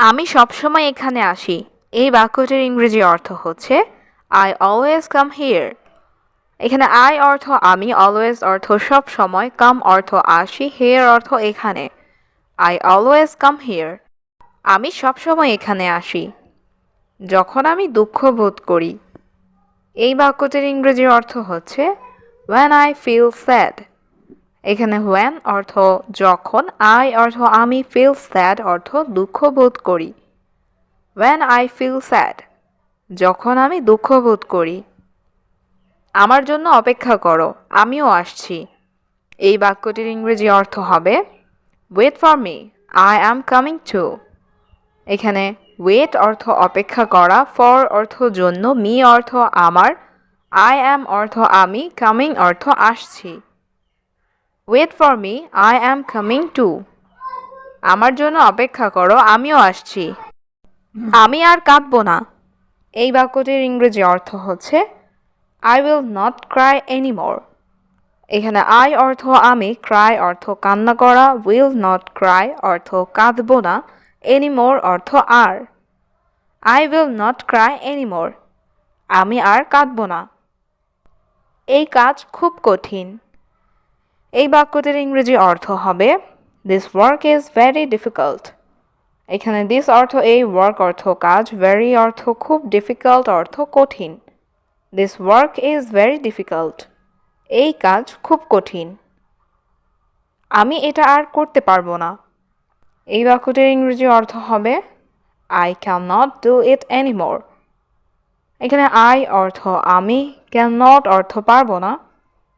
আমি সবসময় এখানে আসি। এই বাক্যটির ইংরেজি অর্থ হচ্ছে I always come here। এখানে I অর্থ আমি, always অর্থ সব সময়, come অর্থ আসি, here অর্থ এখানে। I always come here। আমি সবসময় এখানে আসি। যখন আমি দুঃখ বোধ করি। এই বাক্যটির ইংরেজি অর্থ হচ্ছে when I feel sad। এখানে when অর্থ যখন, I অর্থ আমি, feel sad অর্থ দুঃখ বোধ করি। when I feel sad, যখন আমি দুঃখ বোধ করি। আমার জন্য অপেক্ষা করো, আমিও আসছি। এই বাক্যটির ইংরেজি অর্থ হবে wait for me, I am coming too। এখানে wait অর্থ অপেক্ষা করা, for অর্থ জন্য, me অর্থ আমার, I am অর্থ আমি, coming অর্থ আসছি। wait for me, I am coming too। আমার জন্য অপেক্ষা করো, আমিও আসছি। আমি আর কাঁদবো না। এই বাক্যটির ইংরেজি অর্থ হচ্ছে I will not cry anymore। এখানে I অর্থ আমি, cry অর্থ কান্না করা, will not cry অর্থ কাঁদবো না, anymore অর্থ আর। I will not cry anymore। আমি আর কাঁদবো না। এই কাজ খুব কঠিন। এই বাক্যটির ইংরেজি অর্থ হবে This work is very difficult। এখানে this অর্থ এই, work অর্থ কাজ, very অর্থ খুব, difficult অর্থ কঠিন। This work is very difficult। এই কাজ খুব কঠিন। আমি এটা আর করতে পারবো না। এই বাক্যটির ইংরেজি অর্থ হবে I cannot do it anymore। এখানে I অর্থ আমি, cannot অর্থ পারবো না,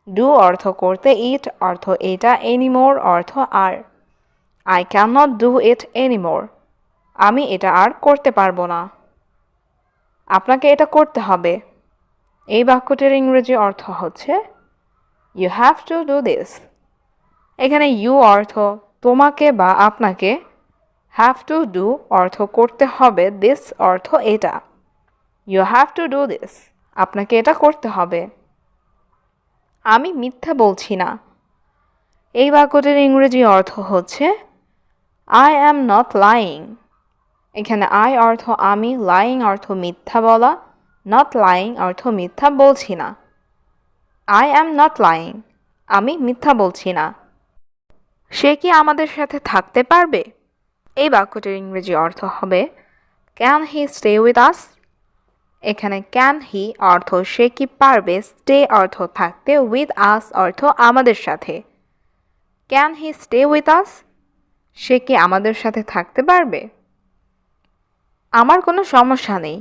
do অর্থ করতে, it অর্থ এটা, anymore অর্থ আর। I cannot do it anymore। আমি এটা আর করতে পারবো না। আপনাকে এটা করতে হবে। এই বাক্যটির ইংরেজি অর্থ হচ্ছে You have to do this। এখানে you অর্থ তোমাকে বা আপনাকে, have to do অর্থ করতে হবে, this অর্থ এটা। You have to do this। আপনাকে এটা করতে হবে। আমি মিথ্যা বলছি না। এই বাক্যটির ইংরেজি অর্থ হচ্ছে I am not lying। এখানে I অর্থ আমি, lying অর্থ মিথ্যা বলা, not lying অর্থ মিথ্যা বলছি না। I am not lying। আমি মিথ্যা বলছি না। সে কি আমাদের সাথে থাকতে পারবে? এই বাক্যটির ইংরেজি অর্থ হবে Can he stay with us? এখানে can he অর্থ সে কি পারবে, stay অর্থ থাকতে, with us অর্থ আমাদের সাথে। Can he stay with us? সে কি আমাদের সাথে থাকতে পারবে? আমার কোনো সমস্যা নেই।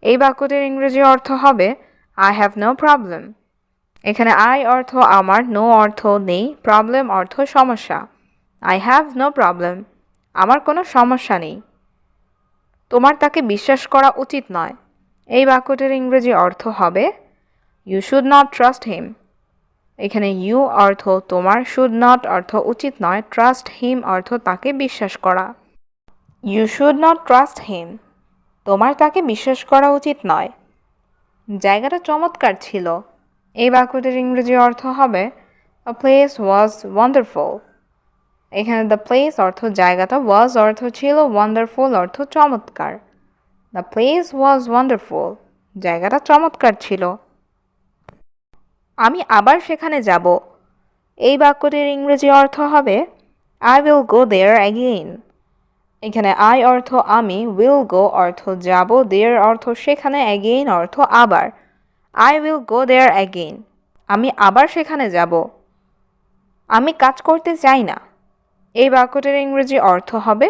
এই বাক্যটির ইংরেজি অর্থ হবে I have no problem। এখানে I অর্থ আমার, no অর্থ নেই, problem অর্থ সমস্যা। I have no problem। আমার কোনো সমস্যা নেই। তোমার তাকে বিশ্বাস করা উচিত নয়। এই বাক্যটির ইংরেজি অর্থ হবে You should not trust him। এখানে you অর্থ তোমার, should not অর্থ উচিত নয়, trust him অর্থ তাকে বিশ্বাস করা। You should not trust him। তোমার তাকে বিশ্বাস করা উচিত নয়। জায়গাটা চমৎকার ছিল। এই বাক্যটির ইংরেজি অর্থ হবে A place was wonderful। এখানে the place অর্থ জায়গাটা, was অর্থ ছিল, wonderful অর্থ চমৎকার। The place was wonderful। জায়গাটা চমৎকার ছিল। আমি আবার সেখানে যাব। এই বাক্যটির ইংরেজি অর্থ হবে I will go there again। এখানে I অর্থ আমি, will go অর্থ যাব, there অর্থ সেখানে, again অর্থ আবার। I will go there again। আমি আবার সেখানে যাব। আমি কাজ করতে চাই না। এই বাক্যটির ইংরেজি অর্থ হবে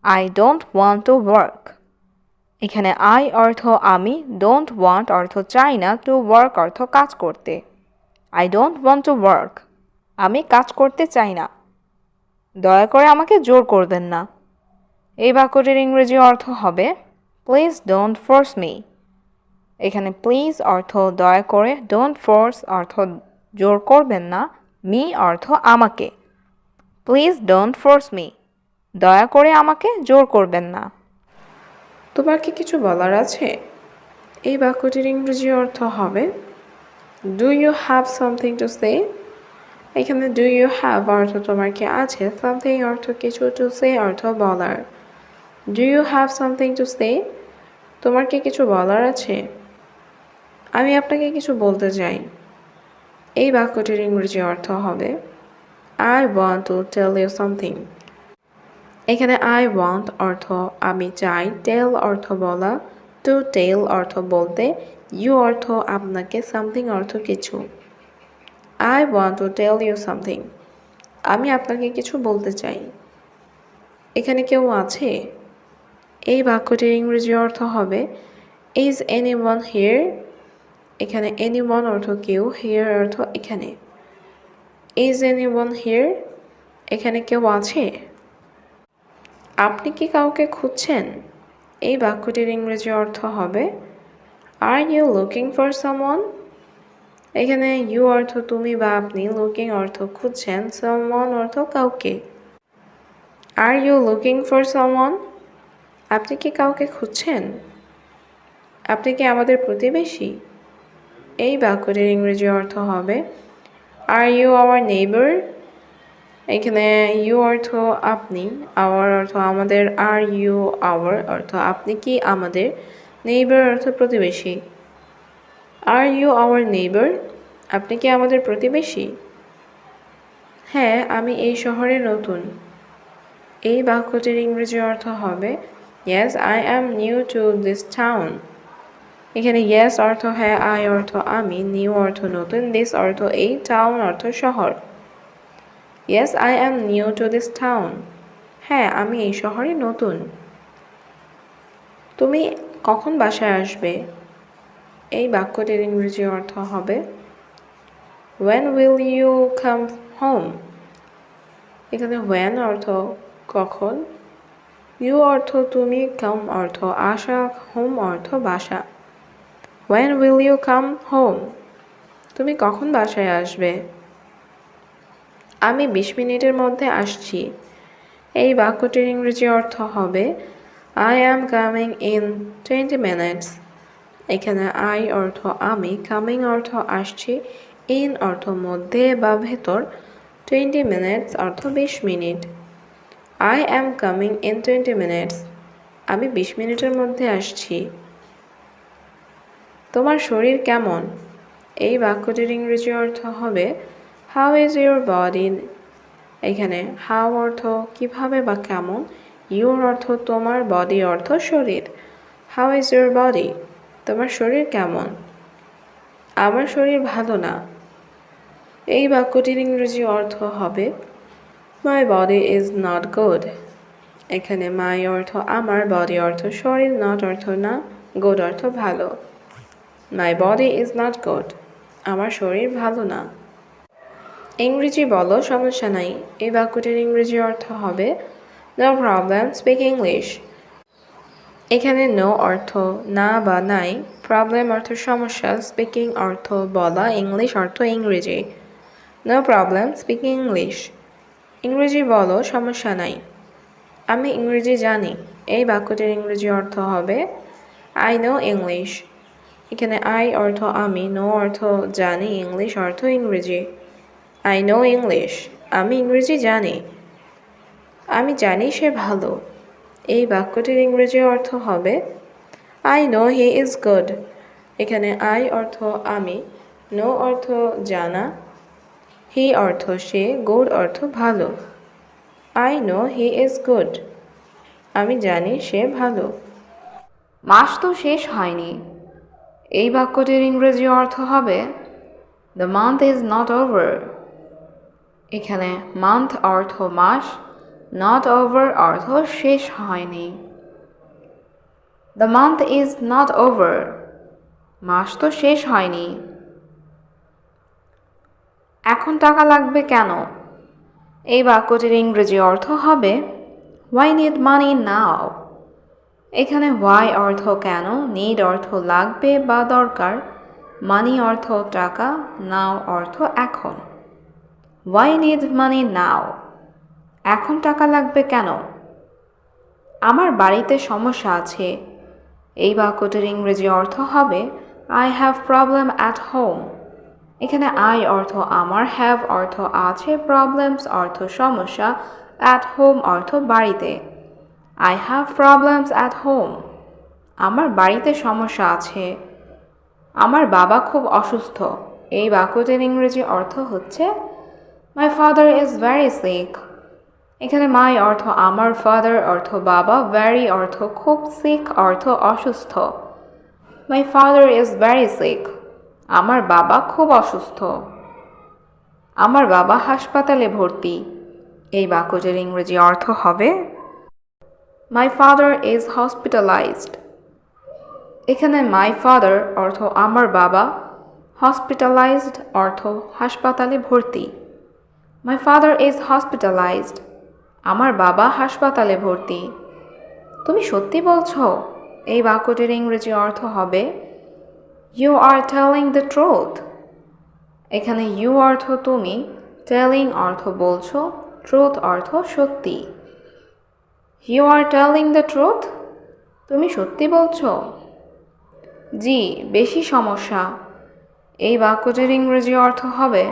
I don't want to work। এখানে I অর্থ আমি, don't want অর্থ চাই না, to work অর্থ কাজ করতে। I don't want to work। আমি কাজ করতে চাই না। দয়া করে আমাকে জোর করবেন না। এই বাক্যটির ইংরেজি অর্থ হবে Please don't force me। এখানে প্লিজ অর্থ দয়া করে, don't force অর্থ জোর করবেন না, me অর্থ আমাকে। Please don't force me। দয়া করে আমাকে জোর করবেন না। তোমার কি কিছু বলার আছে? এই বাক্যটির ইংরেজি অর্থ হবে Do you have something to say? এখানে do you have অর্থ তোমার কি আছে, something অর্থ কিছু, to say অর্থ বলার। Do you have something to say? তোমার কি কিছু বলার আছে? আমি আপনাকে কিছু বলতে চাই। এই বাক্যটির ইংরেজি অর্থ হবে I want to tell you something. এখানে আই ওয়ান্ট অর্থ আমি চাই, টেল অর্থ বলা, টু টেল অর্থ বলতে, ইউ অর্থ আপনাকে, সামথিং অর্থ কিছু। I want to tell you something. আমি আপনাকে কিছু বলতে চাই। এখানে কেউ আছে? এই বাক্যটির ইংরেজি অর্থ হবে ইজ এনিওয়ান হিয়ার? এখানে এনিওয়ান অর্থ কেউ, হিয়ার অর্থ এখানে। Is anyone here? এখানে কেউ আছে? আপনি কি কাউকে খুঁজছেন? এই বাক্যটির ইংরেজি অর্থ হবে are you looking for someone? এখানে ইউ অর্থ তুমি বা আপনি, লুকিং অর্থ খুঁজছেন, সামওয়ান অর্থ কাউকে। Are you looking for someone? আপনি কি কাউকে খুঁজছেন? আপনি কি আমাদের প্রতিবেশী? এই বাক্যটির ইংরেজি অর্থ হবে আর ইউ আওয়ার নেইবার? এখানে ইউ অর্থ আপনি, আওয়ার অর্থ আমাদের, আর ইউ আওয়ার অর্থ আপনি কি আমাদের, নেইবার অর্থ প্রতিবেশী। Are you our neighbour? আপনি কি আমাদের প্রতিবেশী? হ্যাঁ, আমি এই শহরে নতুন। এই বাক্যটির ইংরেজি অর্থ হবে yes I am new to this town. এখানে ইয়েস অর্থ হ্যাঁ, আই অর্থ আমি, নিউ অর্থ নতুন, দিস অর্থ এই, টাউন অর্থ শহর। Yes I am new to this town. হ্যাঁ, আমি এই শহরে নতুন। তুমি কখন বাসায় আসবে? এই বাক্যটির ইংরেজি অর্থ হবে when will you come home? এখানে when অর্থ কখন, you অর্থ তুমি, come অর্থ আসা, home অর্থ বাসা। when will you come home? তুমি কখন বাসায় আসবে? আমি 20 মিনিটের মধ্যে আসছি। এই বাক্যটির ইংরেজি অর্থ হবে I am coming in 20 minutes. এখানে I অর্থ আমি, coming অর্থ আসছি, in অর্থ মধ্যে বা ভেতর, 20 minutes অর্থ 20 minute. I am coming in 20 minutes. আমি 20 মিনিটের মধ্যে আসছি। তোমার শরীর কেমন? এই বাক্যটির ইংরেজি অর্থ হবে How is your body? এখানে how অর্থ কিভাবে বা কেমন, your অর্থ তোমার, body অর্থ শরীর। How is your body? তোমার শরীর কেমন? আমার শরীর ভালো না। এই বাক্যটির ইংরেজি অর্থ হবে My body is not good. এখানে my অর্থ আমার, body অর্থ শরীর, not অর্থ না, good অর্থ ভালো। My body is not good. আমার শরীর ভালো না। ইংরেজি বলো, সমস্যা নাই। এই বাক্যটির ইংরেজি অর্থ হবে No problem, speak English. এখানে no অর্থ না বা নাই, প্রবলেম অর্থ সমস্যা, স্পিকিং অর্থ বলা, ইংলিশ অর্থ ইংরেজি। No problem, speak English. ইংরেজি বলো, সমস্যা নাই। আমি ইংরেজি জানি। এই বাক্যটির ইংরেজি অর্থ হবে I know English. এখানে I অর্থ আমি, know অর্থ জানি, ইংলিশ অর্থ ইংরেজি। I know English. আমি ইংরেজি জানি। আমি জানি সে ভালো। এই বাক্যটির ইংরেজি অর্থ হবে I know he is good. এখানে I অর্থ আমি, know অর্থ জানা, he অর্থ সে, good অর্থ ভালো। I know he is good. আমি জানি সে ভালো। মাস তো শেষ হয়নি। এই বাক্যটির ইংরেজি অর্থ হবে The month is not over. এখানে month অর্থ মাস, not over অর্থ শেষ হয়নি। The month is not over. মাস তো শেষ হয়নি। এখন টাকা লাগবে কেন? এই বাক্যটির ইংরেজি অর্থ হবে Why need money now? এখানে why অর্থ কেন, need অর্থ লাগবে বা দরকার, money অর্থ টাকা, now অর্থ এখন। Why need money now? এখন টাকা লাগবে কেন? আমার বাড়িতে সমস্যা আছে। এই বাক্যটির ইংরেজি অর্থ হবে I have problem at home. এখানে I অর্থ আমার, have অর্থ আছে, problems অর্থ সমস্যা, at home অর্থ বাড়িতে। I have problems at home. আমার বাড়িতে সমস্যা আছে। আমার বাবা খুব অসুস্থ। এই বাক্যটির ইংরেজি অর্থ হচ্ছে My father is very sick. এখানে my অর্থ আমার, father অর্থ বাবা, very অর্থ খুব, sick অর্থ অসুস্থ। My father is very sick. আমার বাবা খুব অসুস্থ। আমার বাবা হাসপাতালে ভর্তি। এই বাক্যটির ইংরেজি অর্থ হবে My father is hospitalized. এখানে my father অর্থ আমার বাবা, hospitalized অর্থ হাসপাতালে ভর্তি। My father is hospitalized. আমার বাবা হাসপাতালে ভর্তি। তুমি সত্যি বলছো? এই বাক্যটির ইংরেজি অর্থ হবে You are telling the truth. এখানে you অর্থ তুমি, telling অর্থ বলছো, truth অর্থ সত্যি। You are telling the truth? তুমি সত্যি বলছো? জি, বেশি সমস্যা। এই বাক্যটির ইংরেজি অর্থ হবে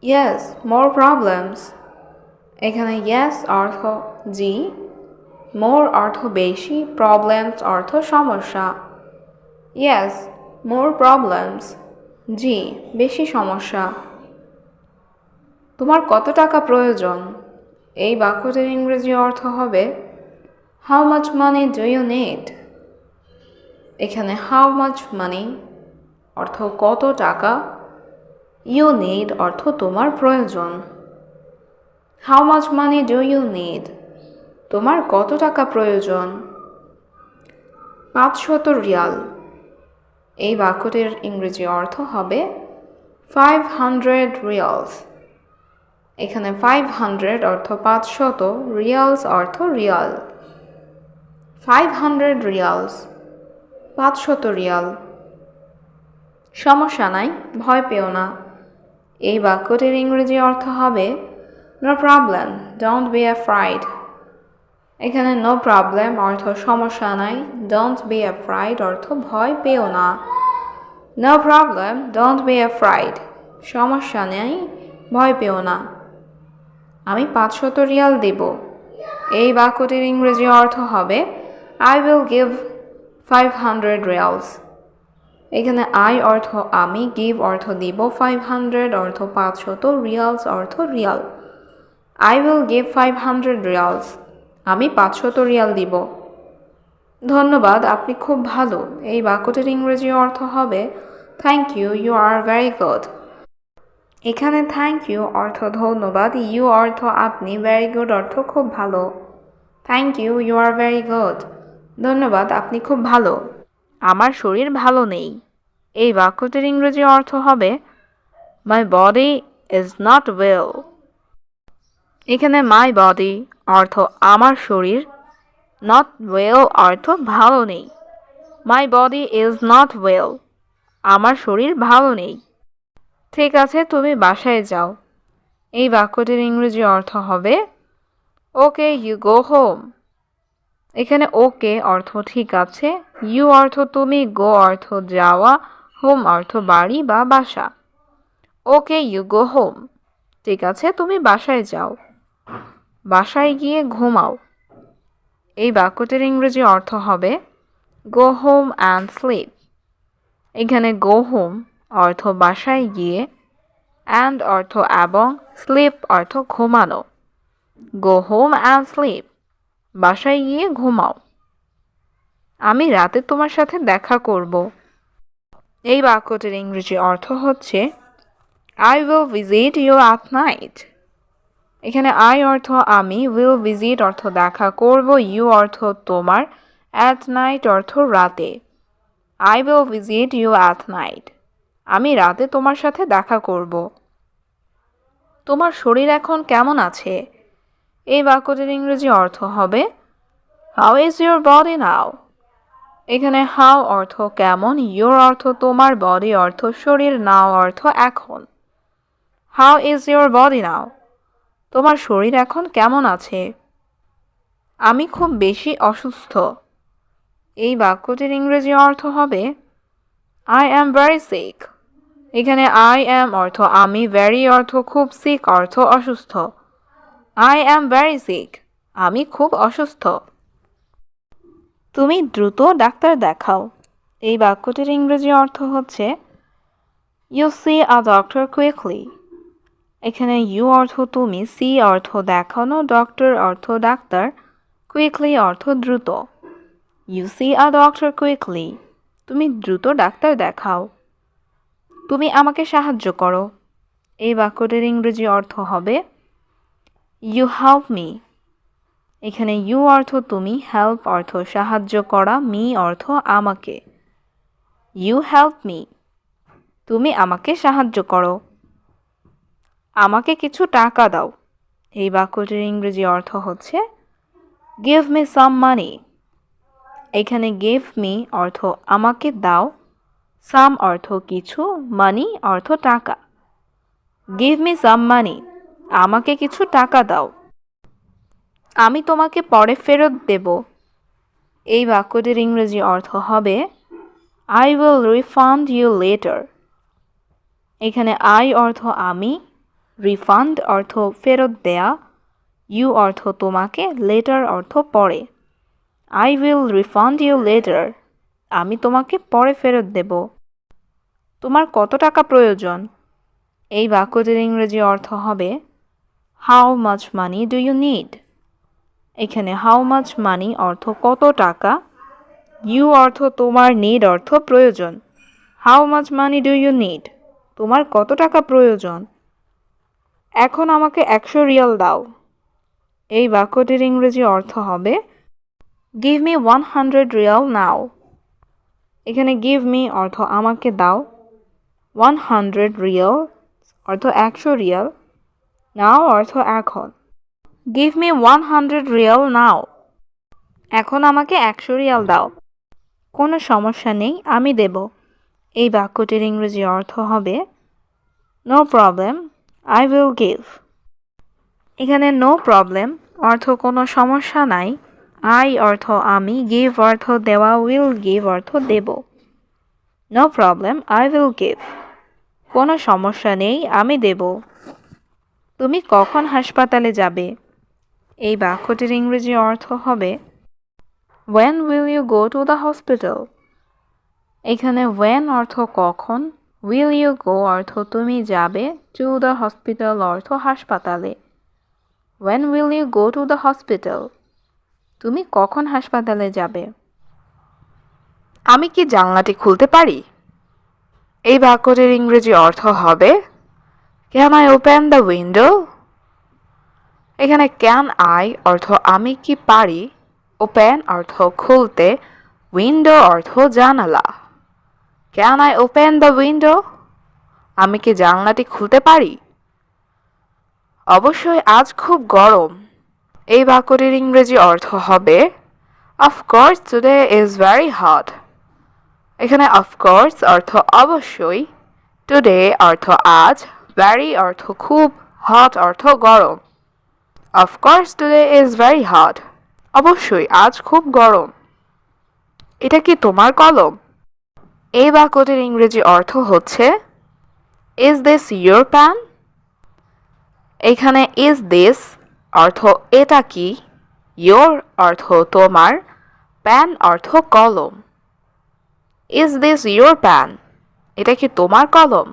Yes, more problems. এখানে yes অর্থ জি, more অর্থ বেশি, problems অর্থ সমস্যা। Yes, more problems. জি, বেশি সমস্যা। তোমার কত টাকা প্রয়োজন? এই বাক্যটির ইংরেজি অর্থ হবে How much money do you need? এখানে how much money অর্থ কত টাকা, you need অর্থ তোমার প্রয়োজন। How much money do you need? তোমার কত টাকা প্রয়োজন? 500 রিয়াল। এই বাক্যটির ইংরেজি অর্থ হবে 500 রিয়ালস। এখানে 500 অর্থ 500, রিয়ালস অর্থ রিয়াল। 500 reels, 500 Real. সমস্যা নাই, ভয় পেও না। এই বাক্যটির ইংরেজি অর্থ হবে No problem, don't be afraid. এখানে no problem অর্থ সমস্যা নাই, don't be afraid অর্থ ভয় পেও না। No problem, don't be afraid. সমস্যা নেই, ভয় পেও না। আমি 500 রিয়াল দেব। এই বাক্যটির ইংরেজি অর্থ হবে I will give 500 reals. এখানে I অর্থ আমি, give অর্থ দিব, 500 অর্থ 500, রিয়ালস অর্থ Real. I will give 500 reals. আমি 500 রিয়াল দিব। ধন্যবাদ, আপনি খুব ভালো। এই বাক্যটির ইংরেজি অর্থ হবে Thank you, you are very good. এখানে থ্যাংক ইউ অর্থ ধন্যবাদ, ইউ অর্থ আপনি, ভেরি গুড অর্থ খুব ভালো। Thank you, you are very good. ধন্যবাদ, আপনি খুব ভালো। আমার শরীর ভালো নেই। এই বাক্যটির ইংরেজি অর্থ হবে my body is not well. এখানে মাই বডি অর্থ আমার শরীর, নট ওয়েল অর্থ ভালো নেই। My body is not well. আমার শরীর ভালো নেই। ঠিক আছে, তুমি বাসায় যাও। এই বাক্যটির ইংরেজি অর্থ হবে ওকে ইউ গো হোম। এখানে ওকে অর্থ ঠিক আছে, ইউ অর্থ তুমি, গো অর্থ যাওয়া, হোম অর্থ বাড়ি বা বাসা। Okay you go home. ঠিক আছে, তুমি বাসায় যাও। বাসায় গিয়ে ঘুমাও। এই বাক্যটির ইংরেজি অর্থ হবে গো হোম অ্যান্ড স্লিপ। এখানে গো হোম অর্থ বাসায় গিয়ে, অ্যান্ড অর্থ এবং, স্লিপ অর্থ ঘুমানো। Go home and sleep. বাসায় গিয়ে ঘুমাও। আমি রাতে তোমার সাথে দেখা করব। এই বাক্যটির ইংরেজি অর্থ হচ্ছে I will visit you at night. এখানে I অর্থ আমি, will visit অর্থ দেখা করব, you অর্থ তোমার, at night অর্থ রাতে। I will visit you at night. আমি রাতে তোমার সাথে দেখা করব। তোমার শরীর এখন কেমন আছে? এই বাক্যটির ইংরেজি অর্থ হবে How is your body now? এখানে how অর্থ কেমন, your অর্থ তোমার, body অর্থ শরীর, now অর্থ এখন। How is your body now? তোমার শরীর এখন কেমন আছে? আমি খুব বেশি অসুস্থ। এই বাক্যটির ইংরেজি অর্থ হবে I am very sick. এখানে I am অর্থ আমি, very অর্থ খুব, sick অর্থ অসুস্থ। I am very sick. আমি খুব অসুস্থ। তুমি দ্রুত ডাক্তার দেখাও। এই বাক্যটির ইংরেজি অর্থ হচ্ছে you see a doctor quickly. এখানে ইউ অর্থ তুমি, সি অর্থ দেখানো, ডক্টর অর্থ ডাক্তার, কুইকলি অর্থ দ্রুত। You see a doctor quickly. তুমি দ্রুত ডাক্তার দেখাও। তুমি আমাকে সাহায্য করো। এই বাক্যটির ইংরেজি অর্থ হবে ইউ হেল্প মি। এখানে ইউ অর্থ তুমি, হেল্প অর্থ সাহায্য করা, মি অর্থ আমাকে। You help me. তুমি আমাকে সাহায্য করো। আমাকে কিছু টাকা দাও। এই বাক্যটির ইংরেজি অর্থ হচ্ছে গিভ মি সাম মানি। এখানে গিভ মি অর্থ আমাকে দাও, সাম অর্থ কিছু, মানি অর্থ টাকা। গিভ মি সাম মানি। আমাকে কিছু টাকা দাও। আমি তোমাকে পরে ফেরত দেব। এই বাক্যটির ইংরেজি অর্থ হবে I will refund you later. এখানে আই অর্থ আমি, রিফান্ড অর্থ ফেরত দেয়া, ইউ অর্থ তোমাকে, লেটার অর্থ পরে। I will refund you later. আমি তোমাকে পরে ফেরত দেব। তোমার কত টাকা প্রয়োজন? এই বাক্যটির ইংরেজি অর্থ হবে how much money do you need. এখানে হাউ মাচ মানি অর্থ কত টাকা, ইউ অর্থ তোমার, নিড অর্থ প্রয়োজন। How much money do you need. তোমার কত টাকা প্রয়োজন? এখন আমাকে 100 রিয়াল দাও। এই বাক্যটির ইংরেজি অর্থ হবে গিভ মি 100 রিয়াল নাও। এখানে গিভ মি অর্থ আমাকে দাও, 100 রিয়াল অর্থ 100 রিয়াল, নাও অর্থ এখন। গিভ মি 100 রিয়াল নাও। এখন আমাকে 100 রিয়াল দাও। কোনো সমস্যা নেই, আমি দেব। এই বাক্যটির ইংরেজি অর্থ হবে no problem, I will give. এখানে নো প্রবলেম অর্থ কোনো সমস্যা নাই, আই অর্থ আমি, গিভ অর্থ দেওয়া, উইল গিভ অর্থ দেব। No problem, I will give. কোনো সমস্যা নেই, আমি দেব। তুমি কখন হাসপাতালে যাবে? এই বাক্যটির ইংরেজি অর্থ হবে When will you go to the hospital? এখানে when অর্থ কখন, will you go অর্থ তুমি যাবে, to the hospital অর্থ হাসপাতালে। When will you go to the hospital? তুমি কখন হাসপাতালে যাবে? আমি কি জানলাটি খুলতে পারি? এই বাক্যটির ইংরেজি অর্থ হবে Can I open the window? এখানে can I অর্থ আমি কি পারি, ওপেন অর্থ খুলতে, উইন্ডো অর্থ জানালা। Can I open the window? আমি কি জানলাটি খুলতে পারি? অবশ্যই আজ খুব গরম। এই বাক্যটির ইংরেজি অর্থ হবে Of course today is very hot. এখানে of course অর্থ অবশ্যই, today অর্থ আজ, very অর্থ খুব, hot অর্থ গরম। Of course today is very hot. অবশ্যই আজ খুব গরম। এটা কি তোমার কলম? এই বাক্যটির ইংরেজি অর্থ হচ্ছে Is this your pen? এখানে is this অর্থ এটা কি, your অর্থ তোমার, pen অর্থ কলম। Is this your pen? এটা কি তোমার কলম?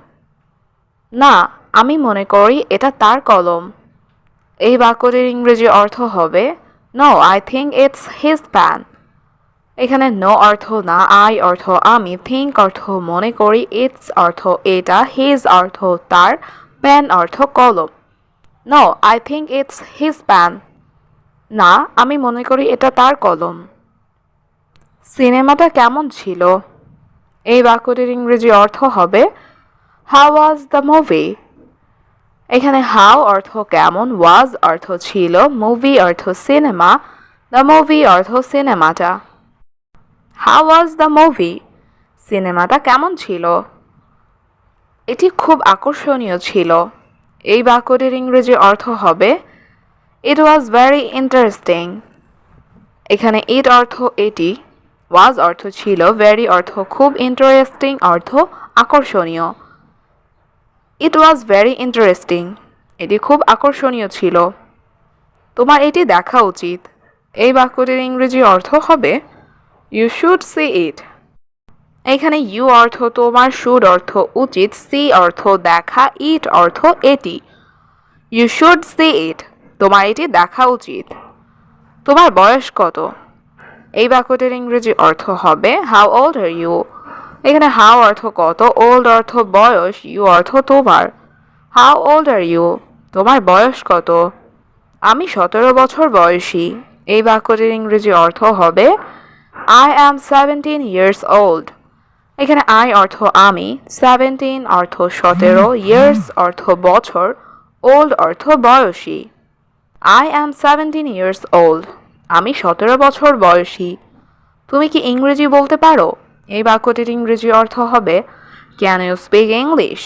না, আমি মনে করি এটা তার কলম। এই বাক্যটির ইংরেজি অর্থ হবে No, I think it's his pen. এখানে no অর্থ না, I অর্থ আমি, think অর্থ মনে করি, it's অর্থ এটা, his অর্থ তার, pen অর্থ কলম। No, I think it's his pen. না, আমি মনে করি এটা তার কলম। সিনেমাটা কেমন ছিল? এই বাক্যটির ইংরেজি অর্থ হবে How was the movie? এখানে how অর্থ কেমন, was অর্থ ছিল, movie অর্থ সিনেমা, the movie অর্থ সিনেমাটা। How was the movie? সিনেমাটা কেমন ছিল? এটি খুব আকর্ষণীয় ছিল। এই বাক্যটির ইংরেজি অর্থ হবে It was very interesting. এখানে it অর্থ এটি, was অর্থ ছিল, very অর্থ খুব, interesting অর্থ আকর্ষণীয়। It was very interesting. এটি খুব আকর্ষণীয় ছিল। তোমার এটি দেখা উচিত। এই বাক্যটির ইংরেজি অর্থ হবে ইউ শুড সি ইট। এখানে ইউ অর্থ তোমার, শুড অর্থ উচিত, সি অর্থ দেখা, ইট অর্থ এটি। ইউ শুড সি ইট, তোমার এটি দেখা উচিত। তোমার বয়স কত? এই বাক্যটির ইংরেজি অর্থ হবে হাউ ওল্ড আর ইউ। এখানে হাউ অর্থ কত, ওল্ড অর্থ বয়স, ইউ অর্থ তোমার। হাউ ওল্ড আর ইউ, তোমার বয়স কত? আমি 17 বছর বয়সী। এই বাক্যটির ইংরেজি অর্থ হবে আই অ্যাম 17 ইয়ার্স ওল্ড। এখানে আই অর্থ আমি, 17 অর্থ 17, ইয়ার্স অর্থ বছর, ওল্ড অর্থ বয়সী। আই অ্যাম 17 ইয়ার্স ওল্ড, আমি 17 বছর বয়সী। তুমি কি ইংরেজি বলতে পারো? এই বাক্যটির ইংরেজি অর্থ হবে ক্যান ইউ স্পিক ইংলিশ।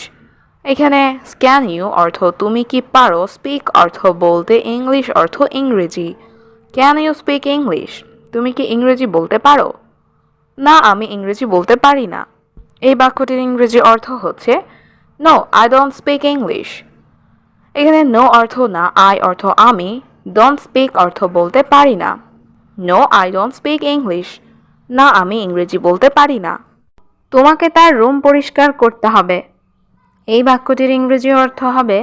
এখানে ক্যান ইউ অর্থ তুমি কি পারো, স্পিক অর্থ বলতে, ইংলিশ অর্থ ইংরেজি। ক্যান ইউ স্পিক ইংলিশ, তুমি কি ইংরেজি বলতে পারো? না, আমি ইংরেজি বলতে পারি না। এই বাক্যটির ইংরেজি অর্থ হচ্ছে no I don't speak English. এখানে নো অর্থ না, আই অর্থ আমি, ডোন্ট স্পিক অর্থ বলতে পারি না। No I don't speak English, না আমি ইংরেজি বলতে পারি না। তোমাকে তার রুম পরিষ্কার করতে হবে। এই বাক্যটির ইংরেজি অর্থ হবে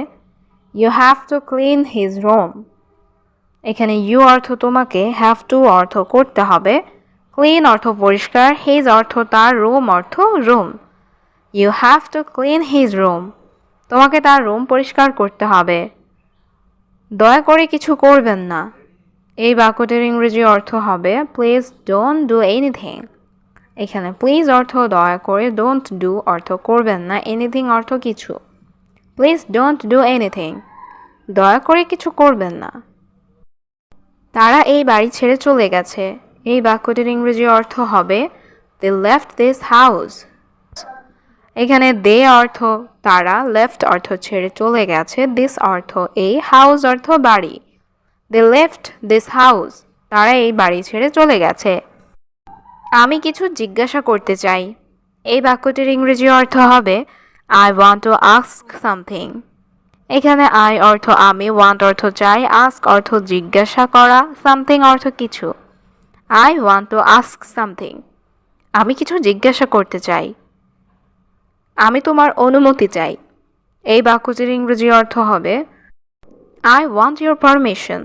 you have to clean his room. এখানে ইউ অর্থ তোমাকে, হ্যাভ টু অর্থ করতে হবে, ক্লিন অর্থ পরিষ্কার, হিজ অর্থ তার, রুম অর্থ room. You have to clean his room, তোমাকে তার রুম পরিষ্কার করতে হবে। দয়া করে কিছু করবেন না। এই বাক্যটির ইংরেজি অর্থ হবে প্লিজ ডোন্ট ডু এনিথিং। এখানে প্লিজ অর্থ দয়া করে, ডোন্ট ডু অর্থ করবেন না, এনিথিং অর্থ কিছু। প্লিজ ডোন্ট ডু এনিথিং, দয়া করে কিছু করবেন না। তারা এই বাড়ি ছেড়ে চলে গেছে। এই বাক্যটির ইংরেজি অর্থ হবে দে লেফট দিস হাউস। এখানে দে অর্থ তারা, লেফট অর্থ ছেড়ে চলে গেছে, দিস অর্থ এই, হাউস অর্থ বাড়ি। দে লেফট দিস হাউস, তারা এই বাড়ি ছেড়ে চলে গেছে। আমি কিছু জিজ্ঞাসা করতে চাই। এই বাক্যটির ইংরেজি অর্থ হবে I want to ask something. এখানে আই অর্থ আমি, ওয়ান্ট অর্থ চাই, আস্ক অর্থ জিজ্ঞাসা করা, সামথিং অর্থ কিছু। I want to ask something, আমি কিছু জিজ্ঞাসা করতে চাই। আমি তোমার অনুমতি চাই। এই বাক্যটির ইংরেজি অর্থ হবে আই ওয়ান্ট ইউর পারমিশন।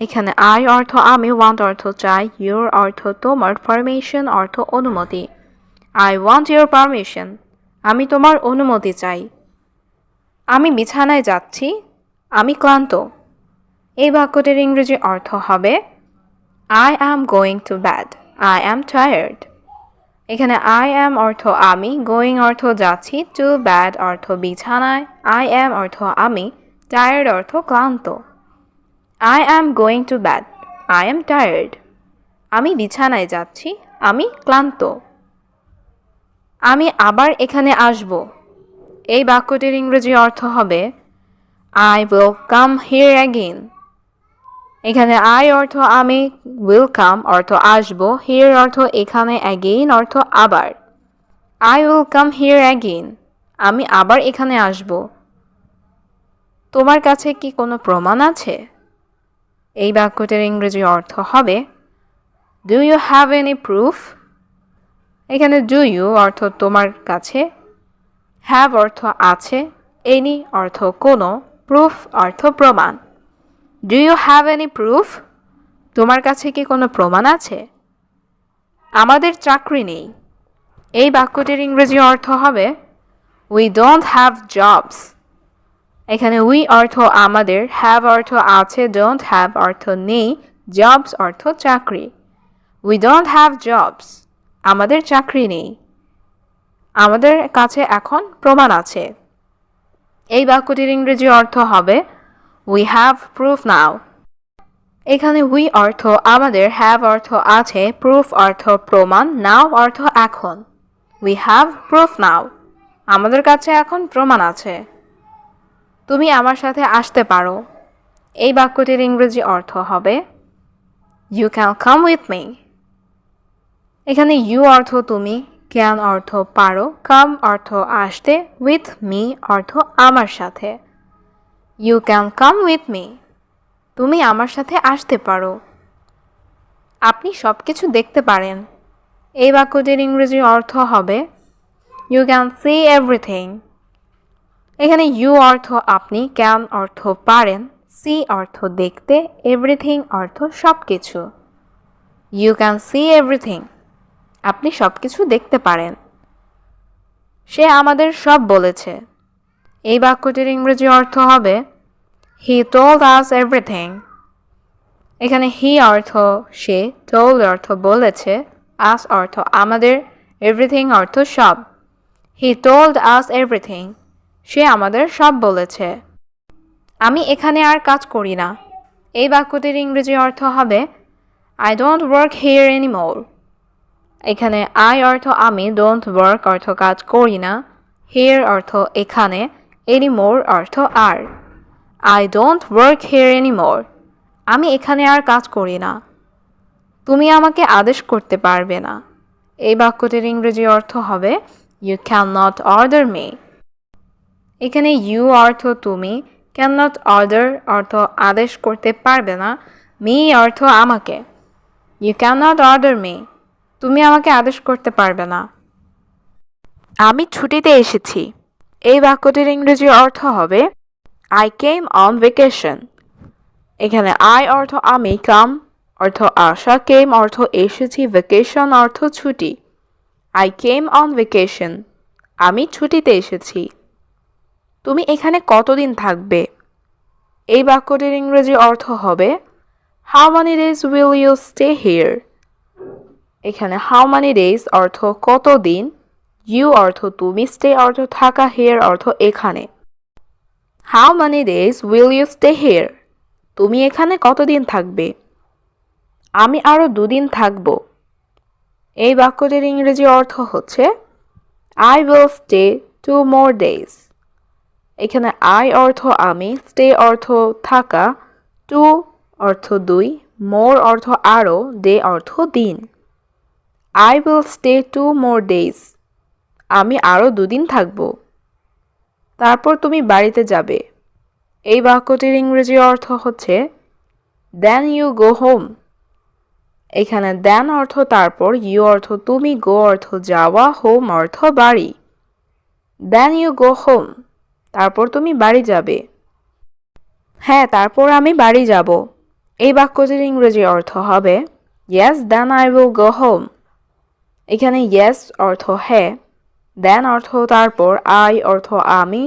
এখানে আই অর্থ আমি, ওয়ান্ট অর্থ চাই, ইউর অর্থ তোমার, পারমিশন অর্থ অনুমতি। আই ওয়ান্ট ইউর পারমিশন, আমি তোমার অনুমতি চাই। আমি বিছানায় যাচ্ছি, আমি ক্লান্ত। এই বাক্যটির ইংরেজি অর্থ হবে I am going to bad, I am tired. এখানে আই অ্যাম অর্থ আমি, গোয়িং অর্থ যাচ্ছি, টু ব্যাড অর্থ বিছানায়, আই অ্যাম অর্থ আমি, টায়ার্ড অর্থ ক্লান্ত। I am going to bad, I am tired. আমি বিছানায় যাচ্ছি, আমি ক্লান্ত। আমি আবার এখানে আসব। এই বাক্যটির ইংরেজি অর্থ হবে I will come here again. এখানে আই অর্থ আমি, উইল কাম অর্থ আসব, হিয়ার অর্থ এখানে, অ্যাগেইন অর্থ আবার। I will come here again, আমি আবার এখানে আসব। তোমার কাছে কি কোনো প্রমাণ আছে? এই বাক্যটির ইংরেজি অর্থ হবে do you have any proof. এখানে ডু ইউ অর্থ তোমার কাছে, হ্যাভ অর্থ আছে, এনি অর্থ কোনো, প্রুফ অর্থ প্রমাণ। Do you have any proof, তোমার কাছে কি কোনো প্রমাণ আছে? আমাদের চাকরি নেই। এই বাক্যটির ইংরেজি অর্থ হবে উই ডোন্ট হ্যাভ জবস। এখানে উই অর্থ আমাদের, হ্যাভ অর্থ আছে, ডোন্ট হ্যাভ অর্থ নেই, জবস অর্থ চাকরি। উই ডোন্ট হ্যাভ জবস, আমাদের চাকরি নেই। আমাদের কাছে এখন প্রমাণ আছে। এই বাক্যটির ইংরেজি অর্থ হবে উই হ্যাভ প্রুফ নাও। এখানে উই অর্থ আমাদের, হ্যাভ অর্থ আছে, প্রুফ অর্থ প্রমাণ, নাও অর্থ এখন। উই হ্যাভ প্রুফ নাও, আমাদের কাছে এখন প্রমাণ আছে। তুমি আমার সাথে আসতে পারো। এই বাক্যটির ইংরেজি অর্থ হবে you can come with me. এখানে ইউ অর্থ তুমি, ক্যান অর্থ পারো, কাম অর্থ আসতে, উইথ মি অর্থ আমার সাথে। You can come with me, তুমি আমার সাথে আসতে পারো। আপনি সব কিছু দেখতে পারেন। এই বাক্যটির ইংরেজি অর্থ হবে ইউ ক্যান সি এভরিথিং। এখানে ইউ অর্থ আপনি, ক্যান অর্থ পারেন, সি অর্থ দেখতে, এভরিথিং অর্থ সব কিছু। ইউ ক্যান সি এভরিথিং, আপনি সব কিছু দেখতে পারেন। সে আমাদের সব বলেছে। এই বাক্যটির ইংরেজি অর্থ হবে হি টোল্ড আস এভরিথিং। এখানে হি অর্থ সে, টোল্ড অর্থ বলেছে, আস অর্থ আমাদের, এভরিথিং অর্থ সব। হি টোল্ড আস এভরিথিং, সে আমাদের সব বলেছে। আমি এখানে আর কাজ করি না। এই বাক্যটির ইংরেজি অর্থ হবে I don't work here anymore. এখানে আই অর্থ আমি, ডোন্ট ওয়ার্ক অর্থ কাজ করি না, হিয়ার অর্থ এখানে, এনিমোর অর্থ আর। I don't work here anymore, আমি এখানে আর কাজ করি না। তুমি আমাকে আদেশ করতে পারবে না। এই বাক্যটির ইংরেজি অর্থ হবে you can not order me. এখানে ইউ অর্থ তুমি, ক্যান নট অর্ডার অর্থ আদেশ করতে পারবে না, মি অর্থ আমাকে। You can not order me, তুমি আমাকে আদেশ করতে পারবে না। আমি ছুটিতে এসেছি। এই বাক্যটির ইংরেজি অর্থ হবে আই কেম অন ভেকেশন। এখানে আই অর্থ আমি, কাম অর্থ আসা, কেম অর্থ এসেছি, ভেকেশন অর্থ ছুটি। আই কেম অন ভেকেশন, আমি ছুটিতে এসেছি। তুমি এখানে কতদিন থাকবে? এই বাক্যটির ইংরেজি অর্থ হবে how many days will you stay here. এখানে হাউ মানি ডেজ অর্থ কতদিন, ইউ অর্থ তুমি, স্টে অর্থ থাকা, হিয়ার অর্থ এখানে। How many days will you stay here, তুমি এখানে কতদিন থাকবে? আমি আরও 2 দিন থাকব। এই বাক্যটির ইংরেজি অর্থ হচ্ছে I will stay 2 more days। এখানে আই অর্থ আমি, স্টে অর্থ থাকা, 2 অর্থ 2, মোর অর্থ আরও, ডে অর্থ দিন। I will stay 2 more days, আমি আরও 2 দিন থাকব। তারপর তুমি বাড়িতে যাবে। এই বাক্যটির ইংরেজি অর্থ হচ্ছে দেন ইউ গো হোম। এখানে দেন অর্থ তারপর, ইউ অর্থ তুমি, গো অর্থ যাওয়া, হোম অর্থ বাড়ি। দেন ইউ গো হোম, তারপর তুমি বাড়ি যাবে। হ্যাঁ, তারপর আমি বাড়ি যাব। এই বাক্যটির ইংরেজি অর্থ হবে yes then I will go home. এখানে ইয়েস অর্থ হ্যাঁ, দেন অর্থ তারপর, আই অর্থ আমি,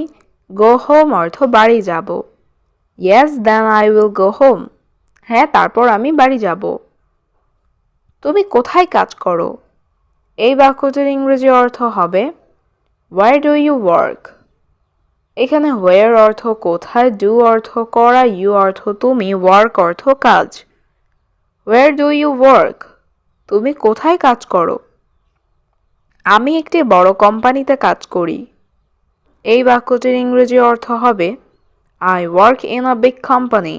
গো হোম অর্থ বাড়ি যাব। Yes then I will go home, হ্যাঁ তারপর আমি বাড়ি যাব। তুমি কোথায় কাজ করো? এই বাক্যটির ইংরেজি অর্থ হবে ওয়ার ডু ইউ ওয়ার্ক। এখানে ওয়ার অর্থ কোথায়, ডু অর্থ করা, ইউ অর্থ তুমি, ওয়ার্ক অর্থ কাজ। ওয়ার ডু ইউ ওয়ার্ক, তুমি কোথায় কাজ করো? আমি একটি বড় কোম্পানিতে কাজ করি। এই বাক্যটির ইংরেজি অর্থ হবে I work in a big company.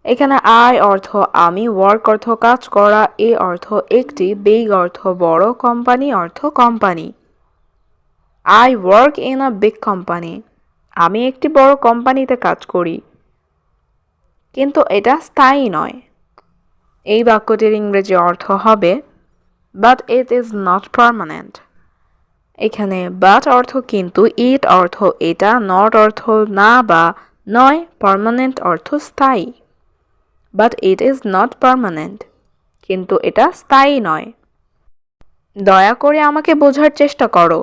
এখানে আই অর্থ আমি, ওয়ার্ক অর্থ কাজ করা, এ অর্থ একটি, বিগ অর্থ বড়, কোম্পানি অর্থ company. I work in a big company, আমি একটি বড় কোম্পানিতে কাজ করি। কিন্তু এটা স্থায়ী নয়। এই বাক্যটির ইংরেজি অর্থ হবে but it is not permanent. এখানে বাট অর্থ কিন্তু, ইট অর্থ এটা, নট অর্থ না বা নয়, পার্মানেন্ট অর্থ স্থায়ী। But it is not permanent, কিন্তু এটা স্থায়ী নয়। দয়া করে আমাকে বোঝার চেষ্টা করো।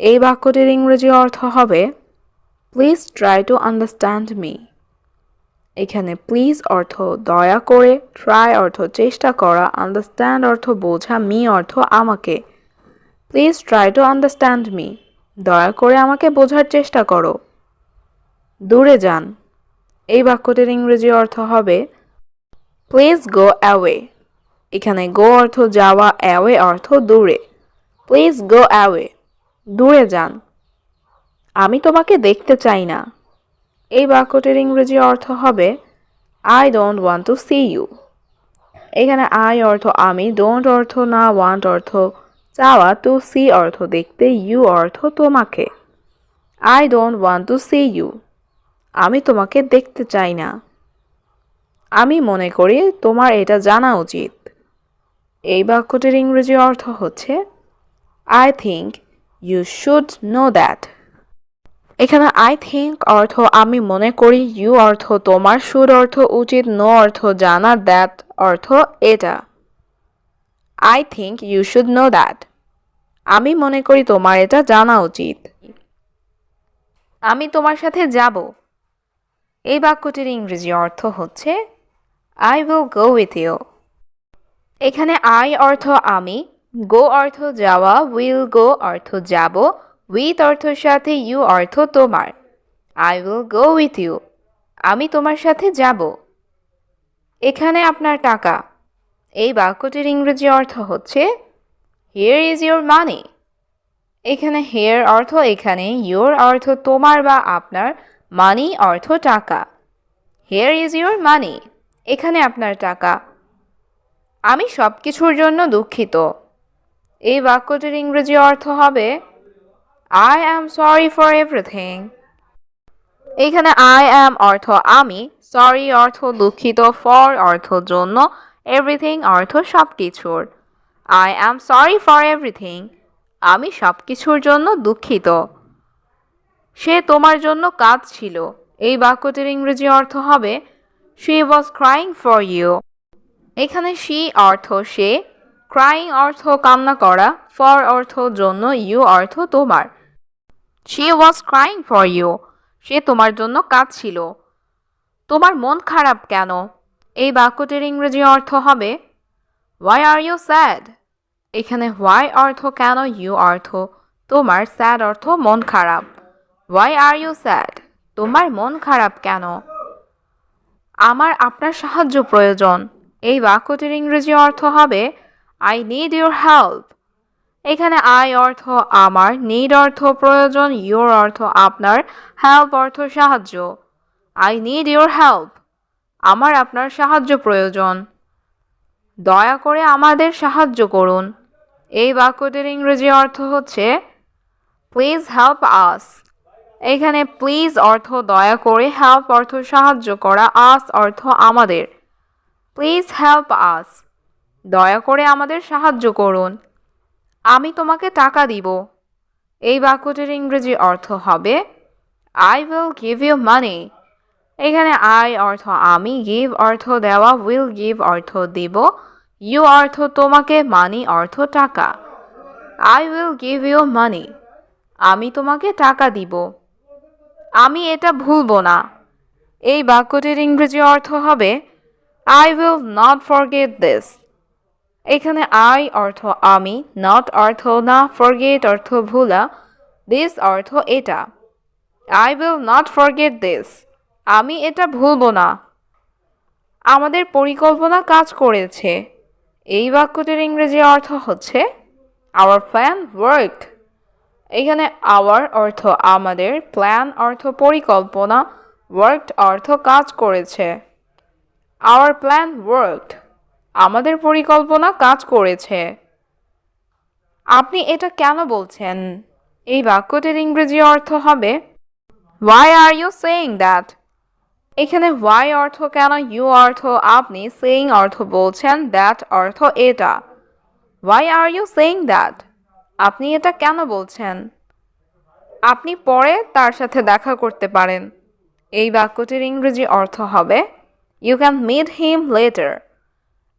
এই বাক্যটির ইংরেজি অর্থ হবে please try to understand me. এখানে প্লিজ অর্থ দয়া করে, ট্রাই অর্থ চেষ্টা করা, আন্ডারস্ট্যান্ড অর্থ বোঝা, মি অর্থ আমাকে। Please try to understand me, দয়া করে আমাকে বোঝার চেষ্টা করো। দূরে যান। এই বাক্যটির ইংরেজি অর্থ হবে প্লিজ গো অ্যাওয়ে। এখানে গো অর্থ যাওয়া, অ্যাওয়ে অর্থ দূরে। প্লিজ গো অ্যাওয়ে, দূরে যান। আমি তোমাকে দেখতে চাই না। এই বাক্যটির ইংরেজি অর্থ হবে I don't want to see you. এখানে আই অর্থ আমি, ডোন্ট অর্থ না, ওয়ান্ট অর্থ চাওয়া, টু সি অর্থ দেখতে, ইউ অর্থ তোমাকে। I don't want to see you, আমি তোমাকে দেখতে চাই না। আমি মনে করি তোমার এটা জানা উচিত। এই বাক্যটির ইংরেজি অর্থ হচ্ছে I think you should know that. এখানে I think অর্থ আমি মনে করি, you অর্থ তোমার, should অর্থ উচিত, know অর্থ জানা, that অর্থ এটা। I think you should know that. আমি মনে করি তোমার এটা জানা উচিত। আমি তোমার সাথে যাব। এই বাক্যটির ইংরেজি অর্থ হচ্ছে I will go with you. এখানে I অর্থ আমি, go অর্থ যাওয়া, will go অর্থ যাব, with অর্থ সাথে, you অর্থ তোমার। I will go with you. আমি তোমার সাথে যাব। এখানে আপনার টাকা। এই বাক্যটির ইংরেজি অর্থ হচ্ছে Here is your money. এখানে here অর্থ এখানে, your অর্থ তোমার বা আপনার, money অর্থ টাকা। Here is your money. এখানে আপনার টাকা। আমি সব কিছুর জন্য দুঃখিত। এই বাক্যটির ইংরেজি অর্থ হবে I am sorry for everything. এখানে I am অর্থ আমি, sorry অর্থ দুঃখিত, for অর্থ জন্য, everything অর্থ সব কিছুর। I am sorry for everything. আমি সব কিছুর জন্য দুঃখিত। সে তোমার জন্য কাঁদছিল। এই বাক্যটির ইংরেজি অর্থ হবে She was crying for you. এখানে she অর্থ সে, crying অর্থ কান্না করা, for অর্থ জন্য, you অর্থ তোমার। She was crying for you. সে তোমার জন্য কাঁদছিল। তোমার মন খারাপ কেন? এই বাক্যটির ইংরেজি অর্থ হবে Why are you sad? এখানে why অর্থ কেন, you অর্থ তোমার, sad অর্থ মন খারাপ। Why are you sad? তোমার মন খারাপ কেন? আমার আপনার সাহায্য প্রয়োজন। এই বাক্যটির ইংরেজি অর্থ হবে I need your help. এখানে I অর্থ আমার, need অর্থ প্রয়োজন, your অর্থ আপনার, help অর্থ সাহায্য। I need your help. আমার আপনার সাহায্য প্রয়োজন। দয়া করে আমাদের সাহায্য করুন। এই বাক্যটির ইংরেজি অর্থ হচ্ছে Please help us. এখানে প্লিজ অর্থ দয়া করে, হেল্প অর্থ সাহায্য করা, আস অর্থ আমাদের। Please help us. দয়া করে আমাদের সাহায্য করুন। আমি তোমাকে টাকা দিব। এই বাক্যটির ইংরেজি অর্থ হবে I will give you money. এখানে I অর্থ আমি, give অর্থ দেওয়া, will give অর্থ দিব, you অর্থ তোমাকে, money অর্থ টাকা। I will give you money. আমি তোমাকে টাকা দিব। আমি এটা ভুলবো না। এই বাক্যটির ইংরেজি অর্থ হবে I will not forget this. এখানে I অর্থ আমি, not অর্থ না, forget অর্থ ভুলা, this অর্থ এটা। I will not forget this. আমি এটা ভুলবো না। আমাদের পরিকল্পনা কাজ করেছে। এই বাক্যটির ইংরেজি অর্থ হচ্ছে Our plan worked. এখানে our অর্থ আমাদের, plan অর্থ পরিকল্পনা, worked অর্থ কাজ করেছে। Our plan worked. আমাদের পরিকল্পনা কাজ করেছে। আপনি এটা কেন বলছেন? এই বাক্যটির ইংরেজি অর্থ হবে Why are you saying that? এখানে why অর্থ কেন, you অর্থ আপনি, saying অর্থ বলছেন, that অর্থ এটা। Why are you saying that? আপনি এটা কেন বলছেন? আপনি পরে তার সাথে দেখা করতে পারেন। এই বাক্যটির ইংরেজি অর্থ হবে You can meet him later.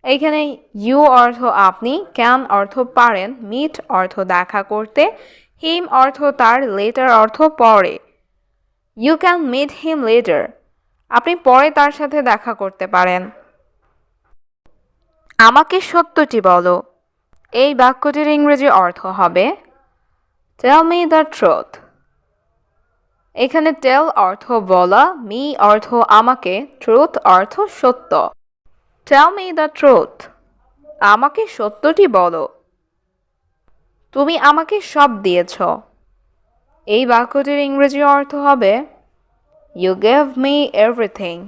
এখানে you অর্থ আপনি, can অর্থ পারেন, meet অর্থ দেখা করতে, him অর্থ তার, later অর্থ পরে। You can meet him later. আপনি পরে তার সাথে দেখা করতে পারেন। আমাকে সত্যটি বলো। এই বাক্যটির ইংরেজি অর্থ হবে Tell me the truth. এখানে tell অর্থ বলা, me অর্থ আমাকে, truth অর্থ সত্য। Tell me the truth. আমাকে সত্যটি বলো। তুমি আমাকে সব দিয়েছ। এই বাক্যটির ইংরেজি অর্থ হবে You gave me everything.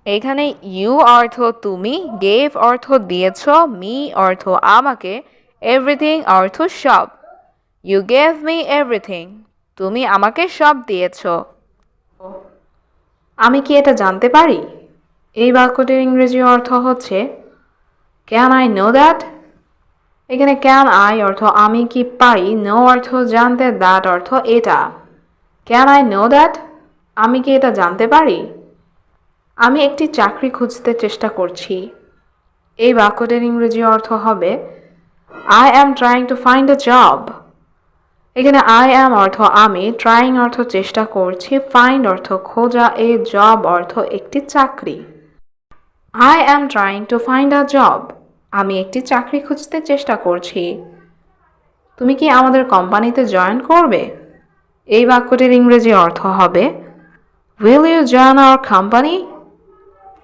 এখানে you অর্থ তুমি, gave অর্থ দিয়েছ, me অর্থ আমাকে, everything অর্থ সব। You gave me everything. তুমি আমাকে সব দিয়েছ। আমি কি এটা জানতে পারি? এই বাক্যটির ইংরেজি অর্থ হচ্ছে ক্যান আই নো দ্যাট। এখানে ক্যান আই অর্থ আমি কি পারি, নো অর্থ জানতে, দ্যাট অর্থ এটা। ক্যান আই নো দ্যাট, আমি কি এটা জানতে পারি। আমি একটি চাকরি খুঁজতে চেষ্টা করছি। এই বাক্যটির ইংরেজি অর্থ হবে I am trying to find a job. এখানে আই অ্যাম অর্থ আমি, ট্রাইং অর্থ চেষ্টা করছি, ফাইন্ড অর্থ খোঁজা, এ জব অর্থ একটি চাকরি। I am trying to find a job, আমি একটি চাকরি খুঁজতে চেষ্টা করছি। তুমি কি আমাদের কোম্পানিতে জয়েন করবে। এই বাক্যটির ইংরেজি অর্থ হবে will you join our company.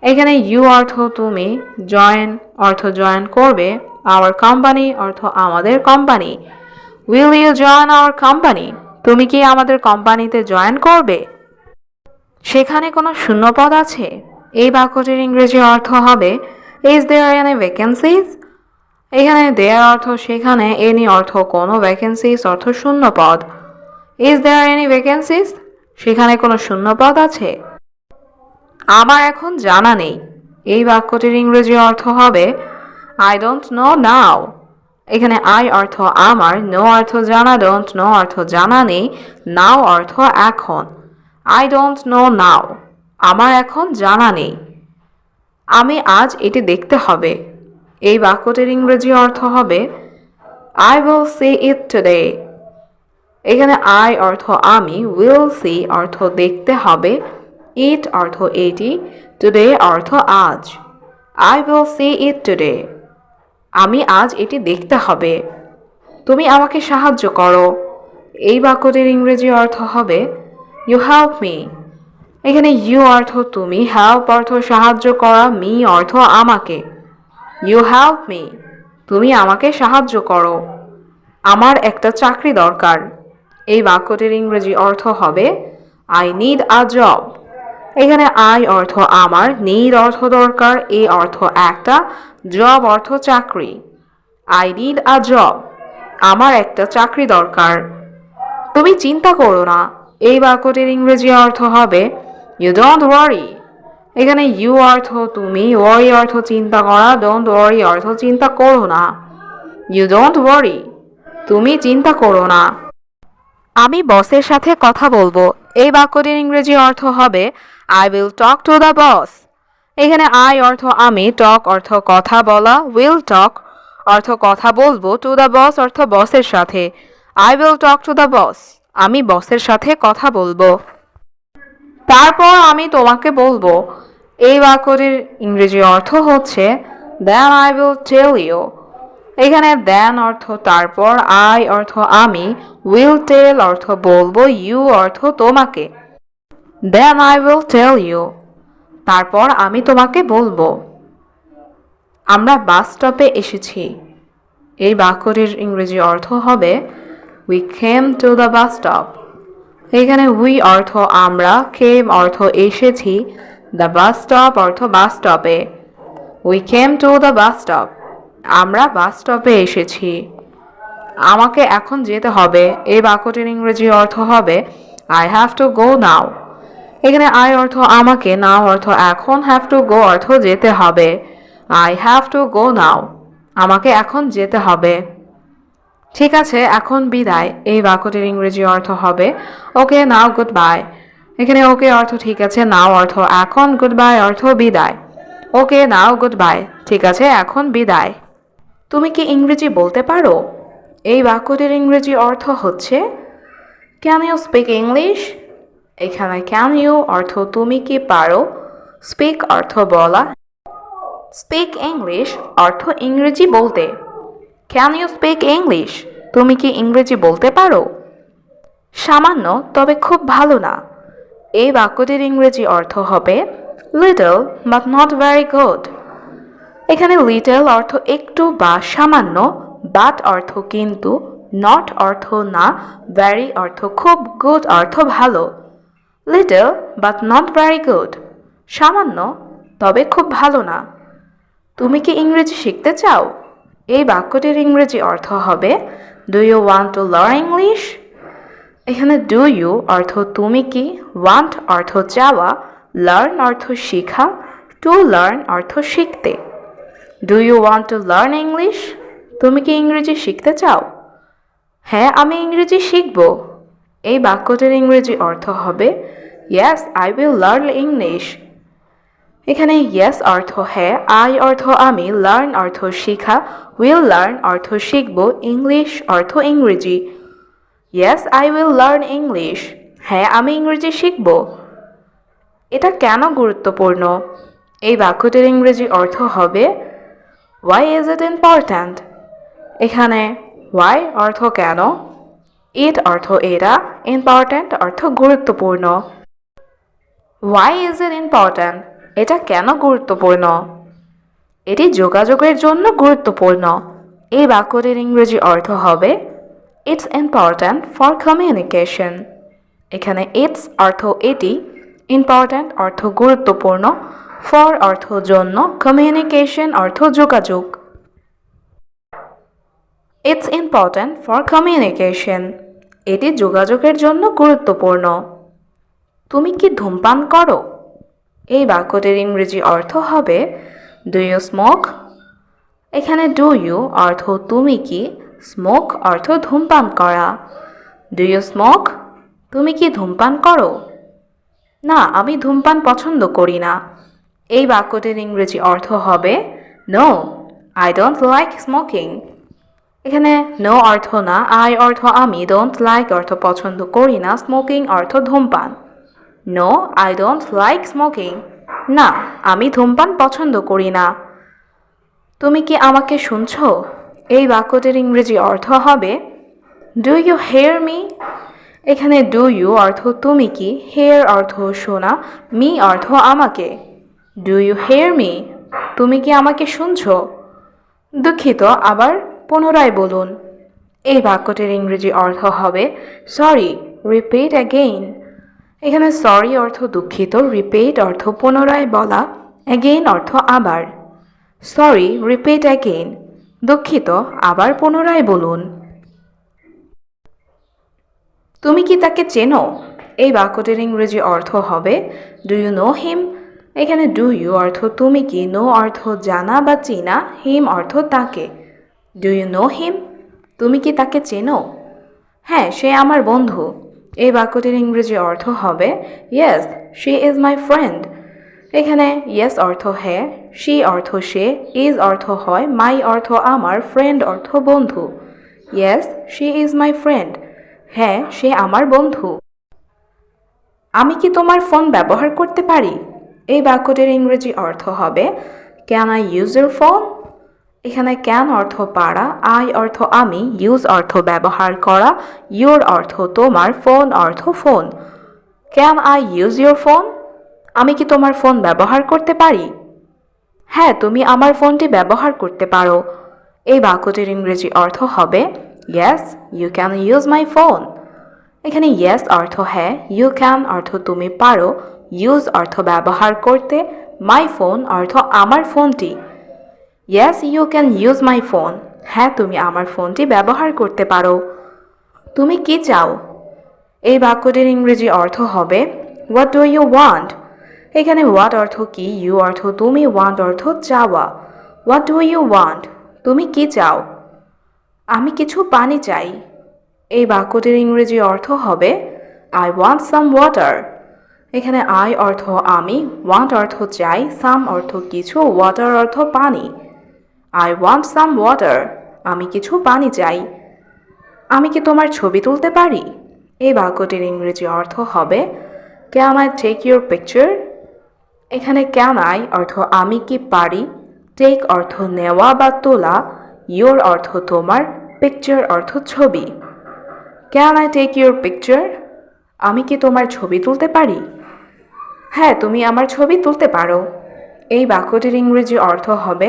এখানে ইউ অর্থ তুমি, জয়েন অর্থ জয়েন করবে, আওয়ার কোম্পানি অর্থ আমাদের company. Will you join our company, তুমি কি আমাদের কোম্পানিতে জয়েন করবে। সেখানে কোনো শূন্যপদ আছে। এই বাক্যটির ইংরেজি অর্থ হবে ইজ দেয়ার এনি ভ্যাকেন্সিজ। এখানে দেয়ার অর্থ সেখানে, এনি অর্থ কোনো, ভ্যাকেন্সিজ অর্থ শূন্যপদ। ইজ দেয়ার এনি ভ্যাকেন্সিজ, সেখানে কোনো শূন্যপদ আছে। আমার এখন জানা নেই। এই বাক্যটির ইংরেজি অর্থ হবে আই ডোন্ট নো নাও। এখানে আই অর্থ আমার, নো অর্থ জানা, ডোন্ট নো অর্থ জানা নেই, নাও অর্থ এখন। আই ডোন্ট নো নাও, আমার এখন জানা নেই। আমি আজ এটি দেখতে হবে। এই বাক্যটির ইংরেজি অর্থ হবে I will see it today. এখানে আই অর্থ আমি, উইল সি অর্থ দেখতে হবে, ইট অর্থ এটি, টুডে অর্থ আজ। I will see it today, আমি আজ এটি দেখতে হবে। তুমি আমাকে সাহায্য করো। এই বাক্যটির ইংরেজি অর্থ হবে ইউ হেল্প মি। এখানে ইউ অর্থ তুমি, হেল্প অর্থ সাহায্য করা, মি অর্থ আমাকে। ইউ হেল্প মি, তুমি আমাকে সাহায্য করো। আমার একটা চাকরি দরকার। এই বাক্যটির ইংরেজি অর্থ হবে আই নিড আ জব। এখানে আই অর্থ আমার, নিড অর্থ দরকার, এ অর্থ একটা, জব অর্থ চাকরি। আই নিড আ জব, আমার একটা চাকরি দরকার। তুমি চিন্তা করো না। এই বাক্যটির ইংরেজি অর্থ হবে ইউ ডোন্ট ওয়ারি। এখানে ইউ অর্থ তুমি, ওয়ারি অর্থ চিন্তা করা, ডোন্ট ওয়ারি অর্থ চিন্তা করো না। ইউ ডোন্ট ওয়ারি, তুমি চিন্তা করো না। আমি বসের সাথে কথা বলবো। এই বাক্যটির ইংরেজি অর্থ হবে I will talk to the boss. এখানে আই অর্থ আমি, টক অর্থ কথা বলা, উইল টক অর্থ কথা বলবো, টু দ্য বস অর্থ বসের সাথে। I will talk to the boss, আমি বসের সাথে কথা বলবো। তারপর আমি তোমাকে বলবো। এই বাক্যটির ইংরেজি অর্থ হচ্ছে then I will tell you. এখানে দেন অর্থ তারপর, আই অর্থ আমি, উইল টেল অর্থ বলবো, ইউ অর্থ তোমাকে। Then I will tell you, তারপর আমি তোমাকে বলবো। আমরা বাস স্টপে এসেছি। এই বাক্যটির ইংরেজি অর্থ হবে we came to the bus stop. এখানে উই অর্থ আমরা, কেম অর্থ এসেছি, দ্য বাস স্টপ অর্থ বাস স্টপে। We came to the bus stop, আমরা বাস স্টপে এসেছি। আমাকে এখন যেতে হবে। এই বাক্যটির ইংরেজি অর্থ হবে আই হ্যাভ টু গো নাও। এখানে আই অর্থ আমাকে, নাও অর্থ এখন, হ্যাভ টু গো অর্থ যেতে হবে। আই হ্যাভ টু গো নাও, আমাকে এখন যেতে হবে। ঠিক আছে, এখন বিদায়। এই বাক্যটির ইংরেজি অর্থ হবে ওকে নাও গুড বাই। এখানে ওকে অর্থ ঠিক আছে, নাও অর্থ এখন, গুড বাই অর্থ বিদায়। ওকে নাও গুড বাই, ঠিক আছে এখন বিদায়। তুমি কি ইংরেজি বলতে পারো। এই বাক্যটির ইংরেজি অর্থ হচ্ছে ক্যান ইউ স্পিক ইংলিশ। এখানে ক্যান ইউ অর্থ তুমি কি পারো, স্পিক অর্থ বলা, স্পিক ইংলিশ অর্থ ইংরেজি বলতে। ক্যান ইউ স্পিক ইংলিশ, তুমি কি ইংরেজি বলতে পারো। সামান্য তবে খুব ভালো না। এই বাক্যটির ইংরেজি অর্থ হবে little but not very good. এখানে লিটল অর্থ একটু বা সামান্য, বাট অর্থ কিন্তু, নট অর্থ না, ভেরি অর্থ খুব, গুড অর্থ ভালো। Little but not very good, সামান্য তবে খুব ভালো না। তুমি কি ইংরেজি শিখতে চাও। এই বাক্যটির ইংরেজি অর্থ হবে do you want to learn English. এখানে ডু ইউ অর্থ তুমি কি, ওয়ান্ট অর্থ চাওয়া, লার্ন অর্থ শেখা, টু লার্ন অর্থ শিখতে। Do you want to learn English? তুমি কি ইংরেজি শিখতে চাও? হ্যাঁ, আমি ইংরেজি শিখব। এই বাক্যটির ইংরেজি অর্থ হবে yes I will learn English. এখানে ইয়েস অর্থ হ্যাঁ, আই অর্থ আমি, লার্ন অর্থ শেখা, উইল লার্ন অর্থ শিখব, ইংলিশ অর্থ ইংরেজি। Yes I will learn English. হ্যাঁ, আমি ইংরেজি শিখব। এটা কেন গুরুত্বপূর্ণ? এই বাক্যটির ইংরেজি অর্থ হবে ওয়াই ইজ ইট ইম্পর্ট্যান্ট। এখানে ওয়াই অর্থ কেন, ইট অর্থ এটা, ইম্পর্ট্যান্ট অর্থ গুরুত্বপূর্ণ। Why is it important? এটা কেন গুরুত্বপূর্ণ? এটি যোগাযোগের জন্য গুরুত্বপূর্ণ। এই বাক্যটির ইংরেজি অর্থ হবে ইটস ইম্পর্ট্যান্ট ফর কমিউনিকেশন। এখানে ইটস অর্থ এটি, ইম্পর্ট্যান্ট অর্থ গুরুত্বপূর্ণ, ফর অর্থ জন্য, কমিউনিকেশন অর্থ যোগাযোগ। It's important for communication. এটি যোগাযোগের জন্য গুরুত্বপূর্ণ। তুমি কি ধূমপান করো? এই বাক্যটির ইংরেজি অর্থ হবে ডু ইউ স্মোক। এখানে ডু ইউ অর্থ তুমি কি, স্মোক অর্থ ধূমপান করা। Do you smoke? তুমি কি ধূমপান করো? না, আমি ধূমপান পছন্দ করি না। এই বাক্যটির ইংরেজি অর্থ হবে no I don't like smoking. এখানে নো অর্থ না, আই অর্থ আমি, ডোন্ট লাইক অর্থ পছন্দ করি না, স্মোকিং অর্থ ধূমপান। No I don't like smoking. না, আমি ধূমপান পছন্দ করি না। তুমি কি আমাকে শুনছো? এই বাক্যটির ইংরেজি অর্থ হবে ডু ইউ হেয়ার মি। এখানে ডু ইউ অর্থ তুমি কি, হেয়ার অর্থ শোনা, মি অর্থ আমাকে। Do you hear me? তুমি কি আমাকে শুনছো? দুঃখিত, আবার পুনরায় বলুন। এই বাক্যটির ইংরেজি অর্থ হবে সরি রিপিট অ্যাগেইন। এখানে সরি অর্থ দুঃখিত, রিপিট অর্থ পুনরায় বলা, অ্যাগেইন অর্থ আবার। Sorry repeat again. দুঃখিত, আবার পুনরায় বলুন। তুমি কি তাকে চেনো? এই বাক্যটির ইংরেজি অর্থ হবে ডু ইউ নো হিম। এখানে ডু ইউ অর্থ তুমি কি, নো অর্থ জানা বা চেনা, হিম অর্থ তাকে। Do you know him? তুমি কি তাকে চেনো? হ্যাঁ, সে আমার বন্ধু। এই বাক্যটির ইংরেজি অর্থ হবে yes she is my friend. এখানে ইয়েস অর্থ হ্যাঁ, শি অর্থ সে, ইজ অর্থ হয়, মাই অর্থ আমার, ফ্রেন্ড অর্থ বন্ধু। Yes she is my friend. হ্যাঁ, সে আমার বন্ধু। আমি কি তোমার ফোন ব্যবহার করতে পারি? এই বাক্যটির ইংরেজি অর্থ হবে can I use your phone. এখানে ক্যান অর্থ পারা, আই অর্থ আমি, ইউজ অর্থ ব্যবহার করা, ইউর অর্থ তোমার, ফোন অর্থ phone. Can I use your phone? আমি কি তোমার ফোন ব্যবহার করতে পারি? হ্যাঁ, তুমি আমার ফোনটি ব্যবহার করতে পারো। এই বাক্যটির ইংরেজি অর্থ হবে yes you can use my phone. এখানে ইয়েস অর্থ হ্যাঁ, ইউ ক্যান অর্থ তুমি পারো, ইউজ অর্থ ব্যবহার করতে, মাই ফোন অর্থ আমার ফোনটি। Yes you can use my phone. হ্যাঁ, তুমি আমার ফোনটি ব্যবহার করতে পারো। তুমি কি চাও? এই বাক্যটির ইংরেজি অর্থ হবে হোয়াট ডু ইউ ওয়ান্ট। এখানে হোয়াট অর্থ কি, ইউ অর্থ তুমি, ওয়ান্ট অর্থ চাওয়া। What do you want? তুমি কি চাও? আমি কিছু পানি চাই। এই বাক্যটির ইংরেজি অর্থ হবে আই ওয়ান্ট সাম ওয়াটার। এখানে আই অর্থ আমি, ওয়ান্ট অর্থ চাই, সাম অর্থ কিছু, ওয়াটার অর্থ পানি। I want some water. আমি কিছু পানি চাই। আমি কি তোমার ছবি তুলতে পারি? এই বাক্যটির ইংরেজি অর্থ হবে can I take your picture. এখানে ক্যান আই অর্থ আমি কি পারি, টেক অর্থ নেওয়া বা তোলা, ইউর অর্থ তোমার, পিকচার অর্থ ছবি। Can I take your picture? আমি কি তোমার ছবি তুলতে পারি? হ্যাঁ, তুমি আমার ছবি তুলতে পারো। এই বাক্যটির ইংরেজি অর্থ হবে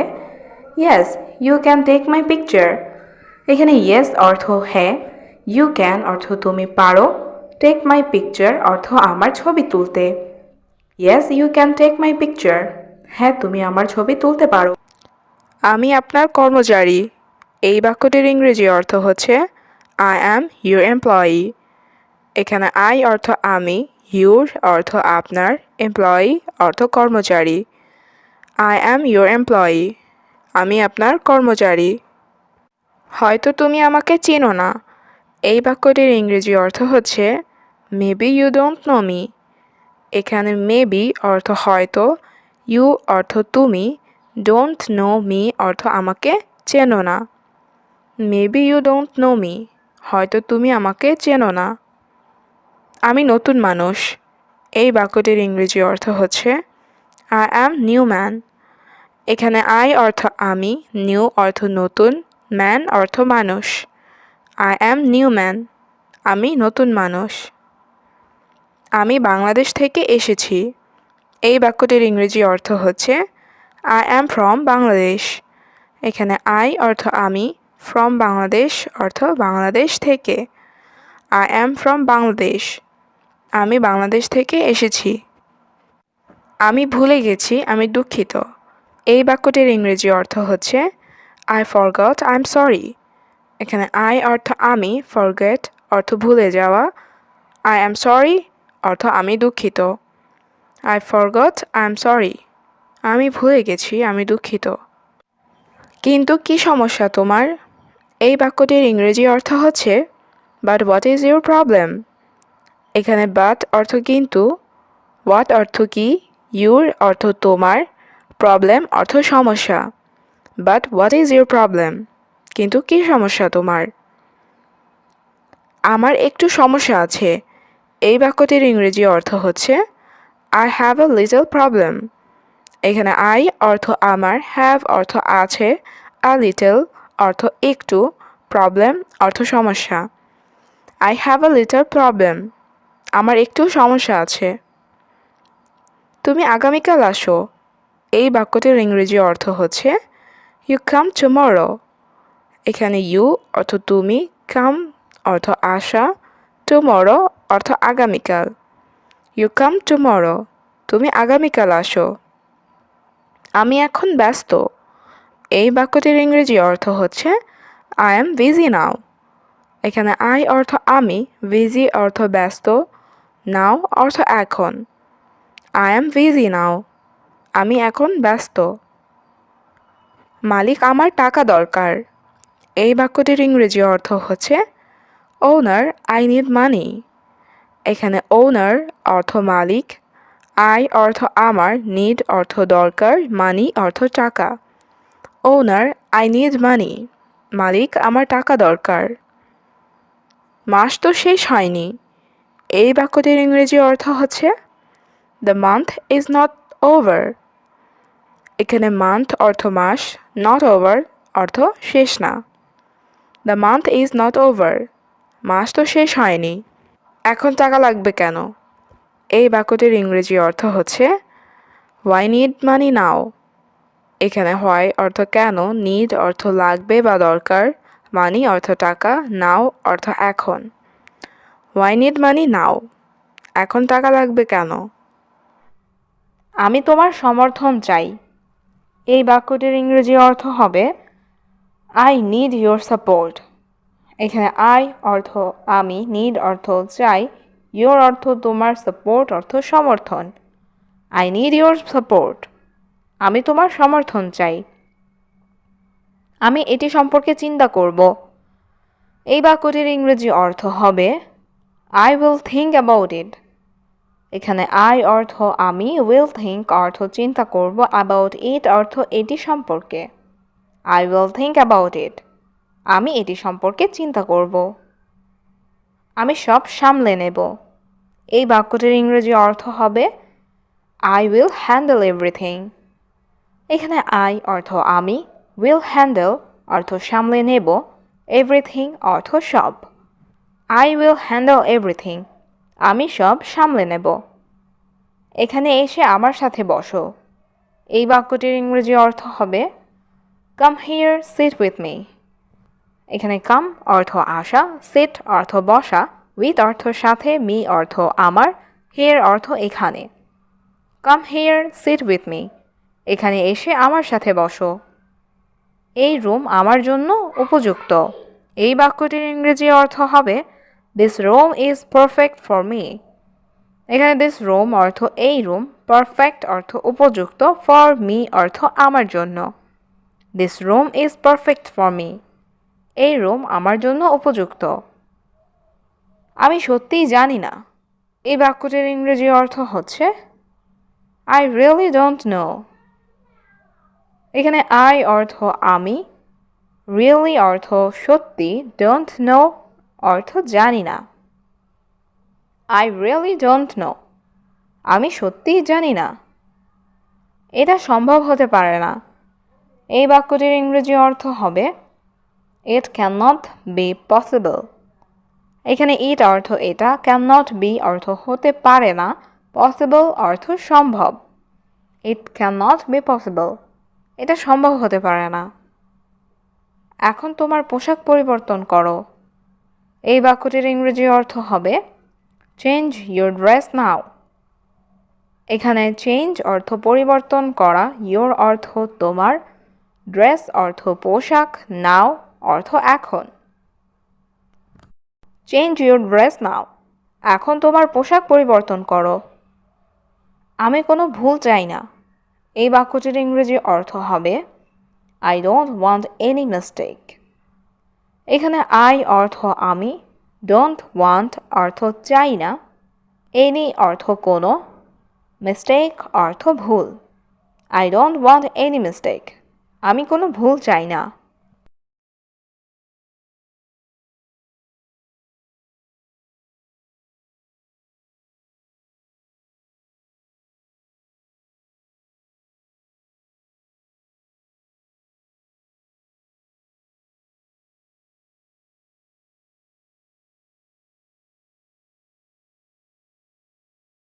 yes you can take my picture. এখানে ইয়েস অর্থ হ্যাঁ, ইউ ক্যান অর্থ তুমি পারো, টেক মাই পিকচার অর্থ আমার ছবি তুলতে। Yes you can take my picture. হ্যাঁ, তুমি আমার ছবি তুলতে পারো। আমি আপনার কর্মচারী। এই বাক্যটির ইংরেজি অর্থ হচ্ছে আই অ্যাম ইউর এমপ্লয়ি। এখানে আই অর্থ আমি, ইউর অর্থ আপনার, এমপ্লয়ি অর্থ কর্মচারী। I am your employee. আমি আপনার কর্মচারী। হয়তো তুমি আমাকে চেনো না। এই বাক্যটির ইংরেজি অর্থ হচ্ছে maybe you don't know me. এখানে মেবি অর্থ হয়তো, ইউ অর্থ তুমি, ডোন্ট নো মি অর্থ আমাকে চেনো না। Maybe you don't know me, হয়তো তুমি আমাকে চেনো না। আমি নতুন মানুষ। এই বাক্যটির ইংরেজি অর্থ হচ্ছে আই অ্যাম নিউ ম্যান। এখানে আই অর্থ আমি, নিউ অর্থ নতুন, ম্যান অর্থ মানুষ। আই অ্যাম নিউ ম্যান, আমি নতুন মানুষ। আমি বাংলাদেশ থেকে এসেছি। এই বাক্যটির ইংরেজি অর্থ হচ্ছে আই অ্যাম ফ্রম বাংলাদেশ। এখানে আই অর্থ আমি, ফ্রম বাংলাদেশ অর্থ বাংলাদেশ থেকে। আই অ্যাম ফ্রম বাংলাদেশ, আমি বাংলাদেশ থেকে এসেছি। আমি ভুলে গেছি, আমি দুঃখিত। এই বাক্যটির ইংরেজি অর্থ হচ্ছে I forgot, I am sorry. এখানে আই অর্থ আমি, ফরগেট অর্থ ভুলে যাওয়া, আই অ্যাম সরি অর্থ আমি দুঃখিত। I forgot, I am sorry, আমি ভুলে গেছি, আমি দুঃখিত। কিন্তু কি সমস্যা তোমার? এই বাক্যটির ইংরেজি অর্থ হচ্ছে but what is your problem. এখানে বাট অর্থ কিন্তু, হোয়াট অর্থ কি, ইউর অর্থ তোমার, প্রবলেম অর্থ সমস্যা। But what is your problem, কিন্তু কি সমস্যা তোমার? আমার একটু সমস্যা আছে। এই বাক্যটির ইংরেজি অর্থ হচ্ছে I have a little problem. এখানে আই অর্থ আমার, হ্যাভ অর্থ আছে, আ লিটল অর্থ একটু, প্রবলেম অর্থ সমস্যা। I have a little problem, আমার একটু সমস্যা আছে। তুমি আগামীকাল আসো। এই বাক্যটির ইংরেজি অর্থ হচ্ছে ইউ কাম টুমরো। এখানে ইউ অর্থ তুমি, কাম অর্থ আসা, টুমরো অর্থ আগামীকাল। ইউ কাম টুমরো, তুমি আগামীকাল আসো। আমি এখন ব্যস্ত। এই বাক্যটির ইংরেজি অর্থ হচ্ছে আই এম বিজি নাও। এখানে আই অর্থ আমি, বিজি অর্থ ব্যস্ত, নাও অর্থ এখন। আই এম বিজি নাও, আমি এখন ব্যস্ত। মালিক আমার টাকা দরকার। এই বাক্যটির ইংরেজি অর্থ হচ্ছে ওনার, আই নিড মানি। এখানে ওনার অর্থ মালিক, আই অর্থ আমার, নিড অর্থ দরকার, মানি অর্থ টাকা। ওনার, আই নিড মানি, মালিক আমার টাকা দরকার। মাস তো শেষ হয়নি। এই বাক্যটির ইংরেজি অর্থ হচ্ছে the month is not over. এখানে মান্থ অর্থ মাস, নট ওভার অর্থ শেষ না। The month is not over, মাস তো শেষ হয়নি। এখন টাকা লাগবে কেন? এই বাক্যটির ইংরেজি অর্থ হচ্ছে হোয়াই নিড মানি নাও। এখানে হোয়াই অর্থ কেন, নিড অর্থ লাগবে বা দরকার, মানি অর্থ টাকা, নাও অর্থ এখন। হোয়াই নিড মানি নাও, এখন টাকা লাগবে কেন? আমি তোমার সমর্থন চাই। এই বাক্যটির ইংরেজি অর্থ হবে আই নিড ইয়োর সাপোর্ট। এখানে আই অর্থ আমি, নিড অর্থ চাই, ইয়োর অর্থ তোমার, সাপোর্ট অর্থ সমর্থন। আই নিড ইয়োর সাপোর্ট, আমি তোমার সমর্থন চাই। আমি এটি সম্পর্কে চিন্তা করব। এই বাক্যটির ইংরেজি অর্থ হবে I will think about it. এখানে আই অর্থ আমি, উইল থিঙ্ক অর্থ চিন্তা করব, অ্যাবাউট ইট অর্থ এটি সম্পর্কে। I will think about it, আমি এটি সম্পর্কে চিন্তা করব। আমি সব সামলে নেব। এই বাক্যটির ইংরেজি অর্থ হবে আই উইল হ্যান্ডেল এভরিথিং। এখানে আই অর্থ আমি, উইল হ্যান্ডেল অর্থ সামলে নেব, এভরিথিং অর্থ সব। আই উইল হ্যান্ডেল এভরিথিং, আমি সব সামলে নেব। এখানে এসে আমার সাথে বসো। এই বাক্যটির ইংরেজি অর্থ হবে come here sit with me. এখানে কাম অর্থ আসা, সিট অর্থ বসা, উইথ অর্থ সাথে, মি অর্থ আমার, হিয়ার অর্থ এখানে। Come here sit with me, এখানে এসে আমার সাথে বসো। এই রুম আমার জন্য উপযুক্ত। এই বাক্যটির ইংরেজি অর্থ হবে this room is perfect for me. এখানে দিস রুম অর্থ এই রুম, পারফেক্ট অর্থ উপযুক্ত, ফর মি অর্থ আমার জন্য। This room is perfect for me. এই রুম আমার জন্য উপযুক্ত। আমি সত্যিই জানি না। এই বাক্যটির ইংরেজি অর্থ হচ্ছে আই রিয়েলি ডোন্ট নো। এখানে আই অর্থ আমি, রিয়েলি অর্থ সত্যি, ডোন্ট নো অর্থ জানি না। I really don't know. আমি সত্যিই জানি না। এটা সম্ভব হতে পারে না। এই বাক্যটির ইংরেজি অর্থ হবে it can not be possible. এখানে ইট অর্থ এটা, ক্যান নট বি অর্থ হতে পারে না, পসিবল অর্থ সম্ভব। It can not be possible. এটা সম্ভব হতে পারে না। এখন তোমার পোশাক পরিবর্তন করো। এই বাক্যটির ইংরেজি অর্থ হবে চেঞ্জ ইউর ড্রেস নাও। এখানে চেঞ্জ অর্থ পরিবর্তন করা, ইউর অর্থ তোমার, ড্রেস অর্থ পোশাক, নাও অর্থ এখন। চেঞ্জ ইউর ড্রেস নাও। এখন তোমার পোশাক পরিবর্তন করো। আমি কোনো ভুল চাই না। এই বাক্যটির ইংরেজি অর্থ হবে I don't want any mistake. এখানে আই অর্থ আমি, ডোন্ট ওয়ান্ট অর্থ চাই না, এনি অর্থ কোনো, মিস্টেক অর্থ ভুল। I don't want any mistake. আমি কোনো ভুল চাই না।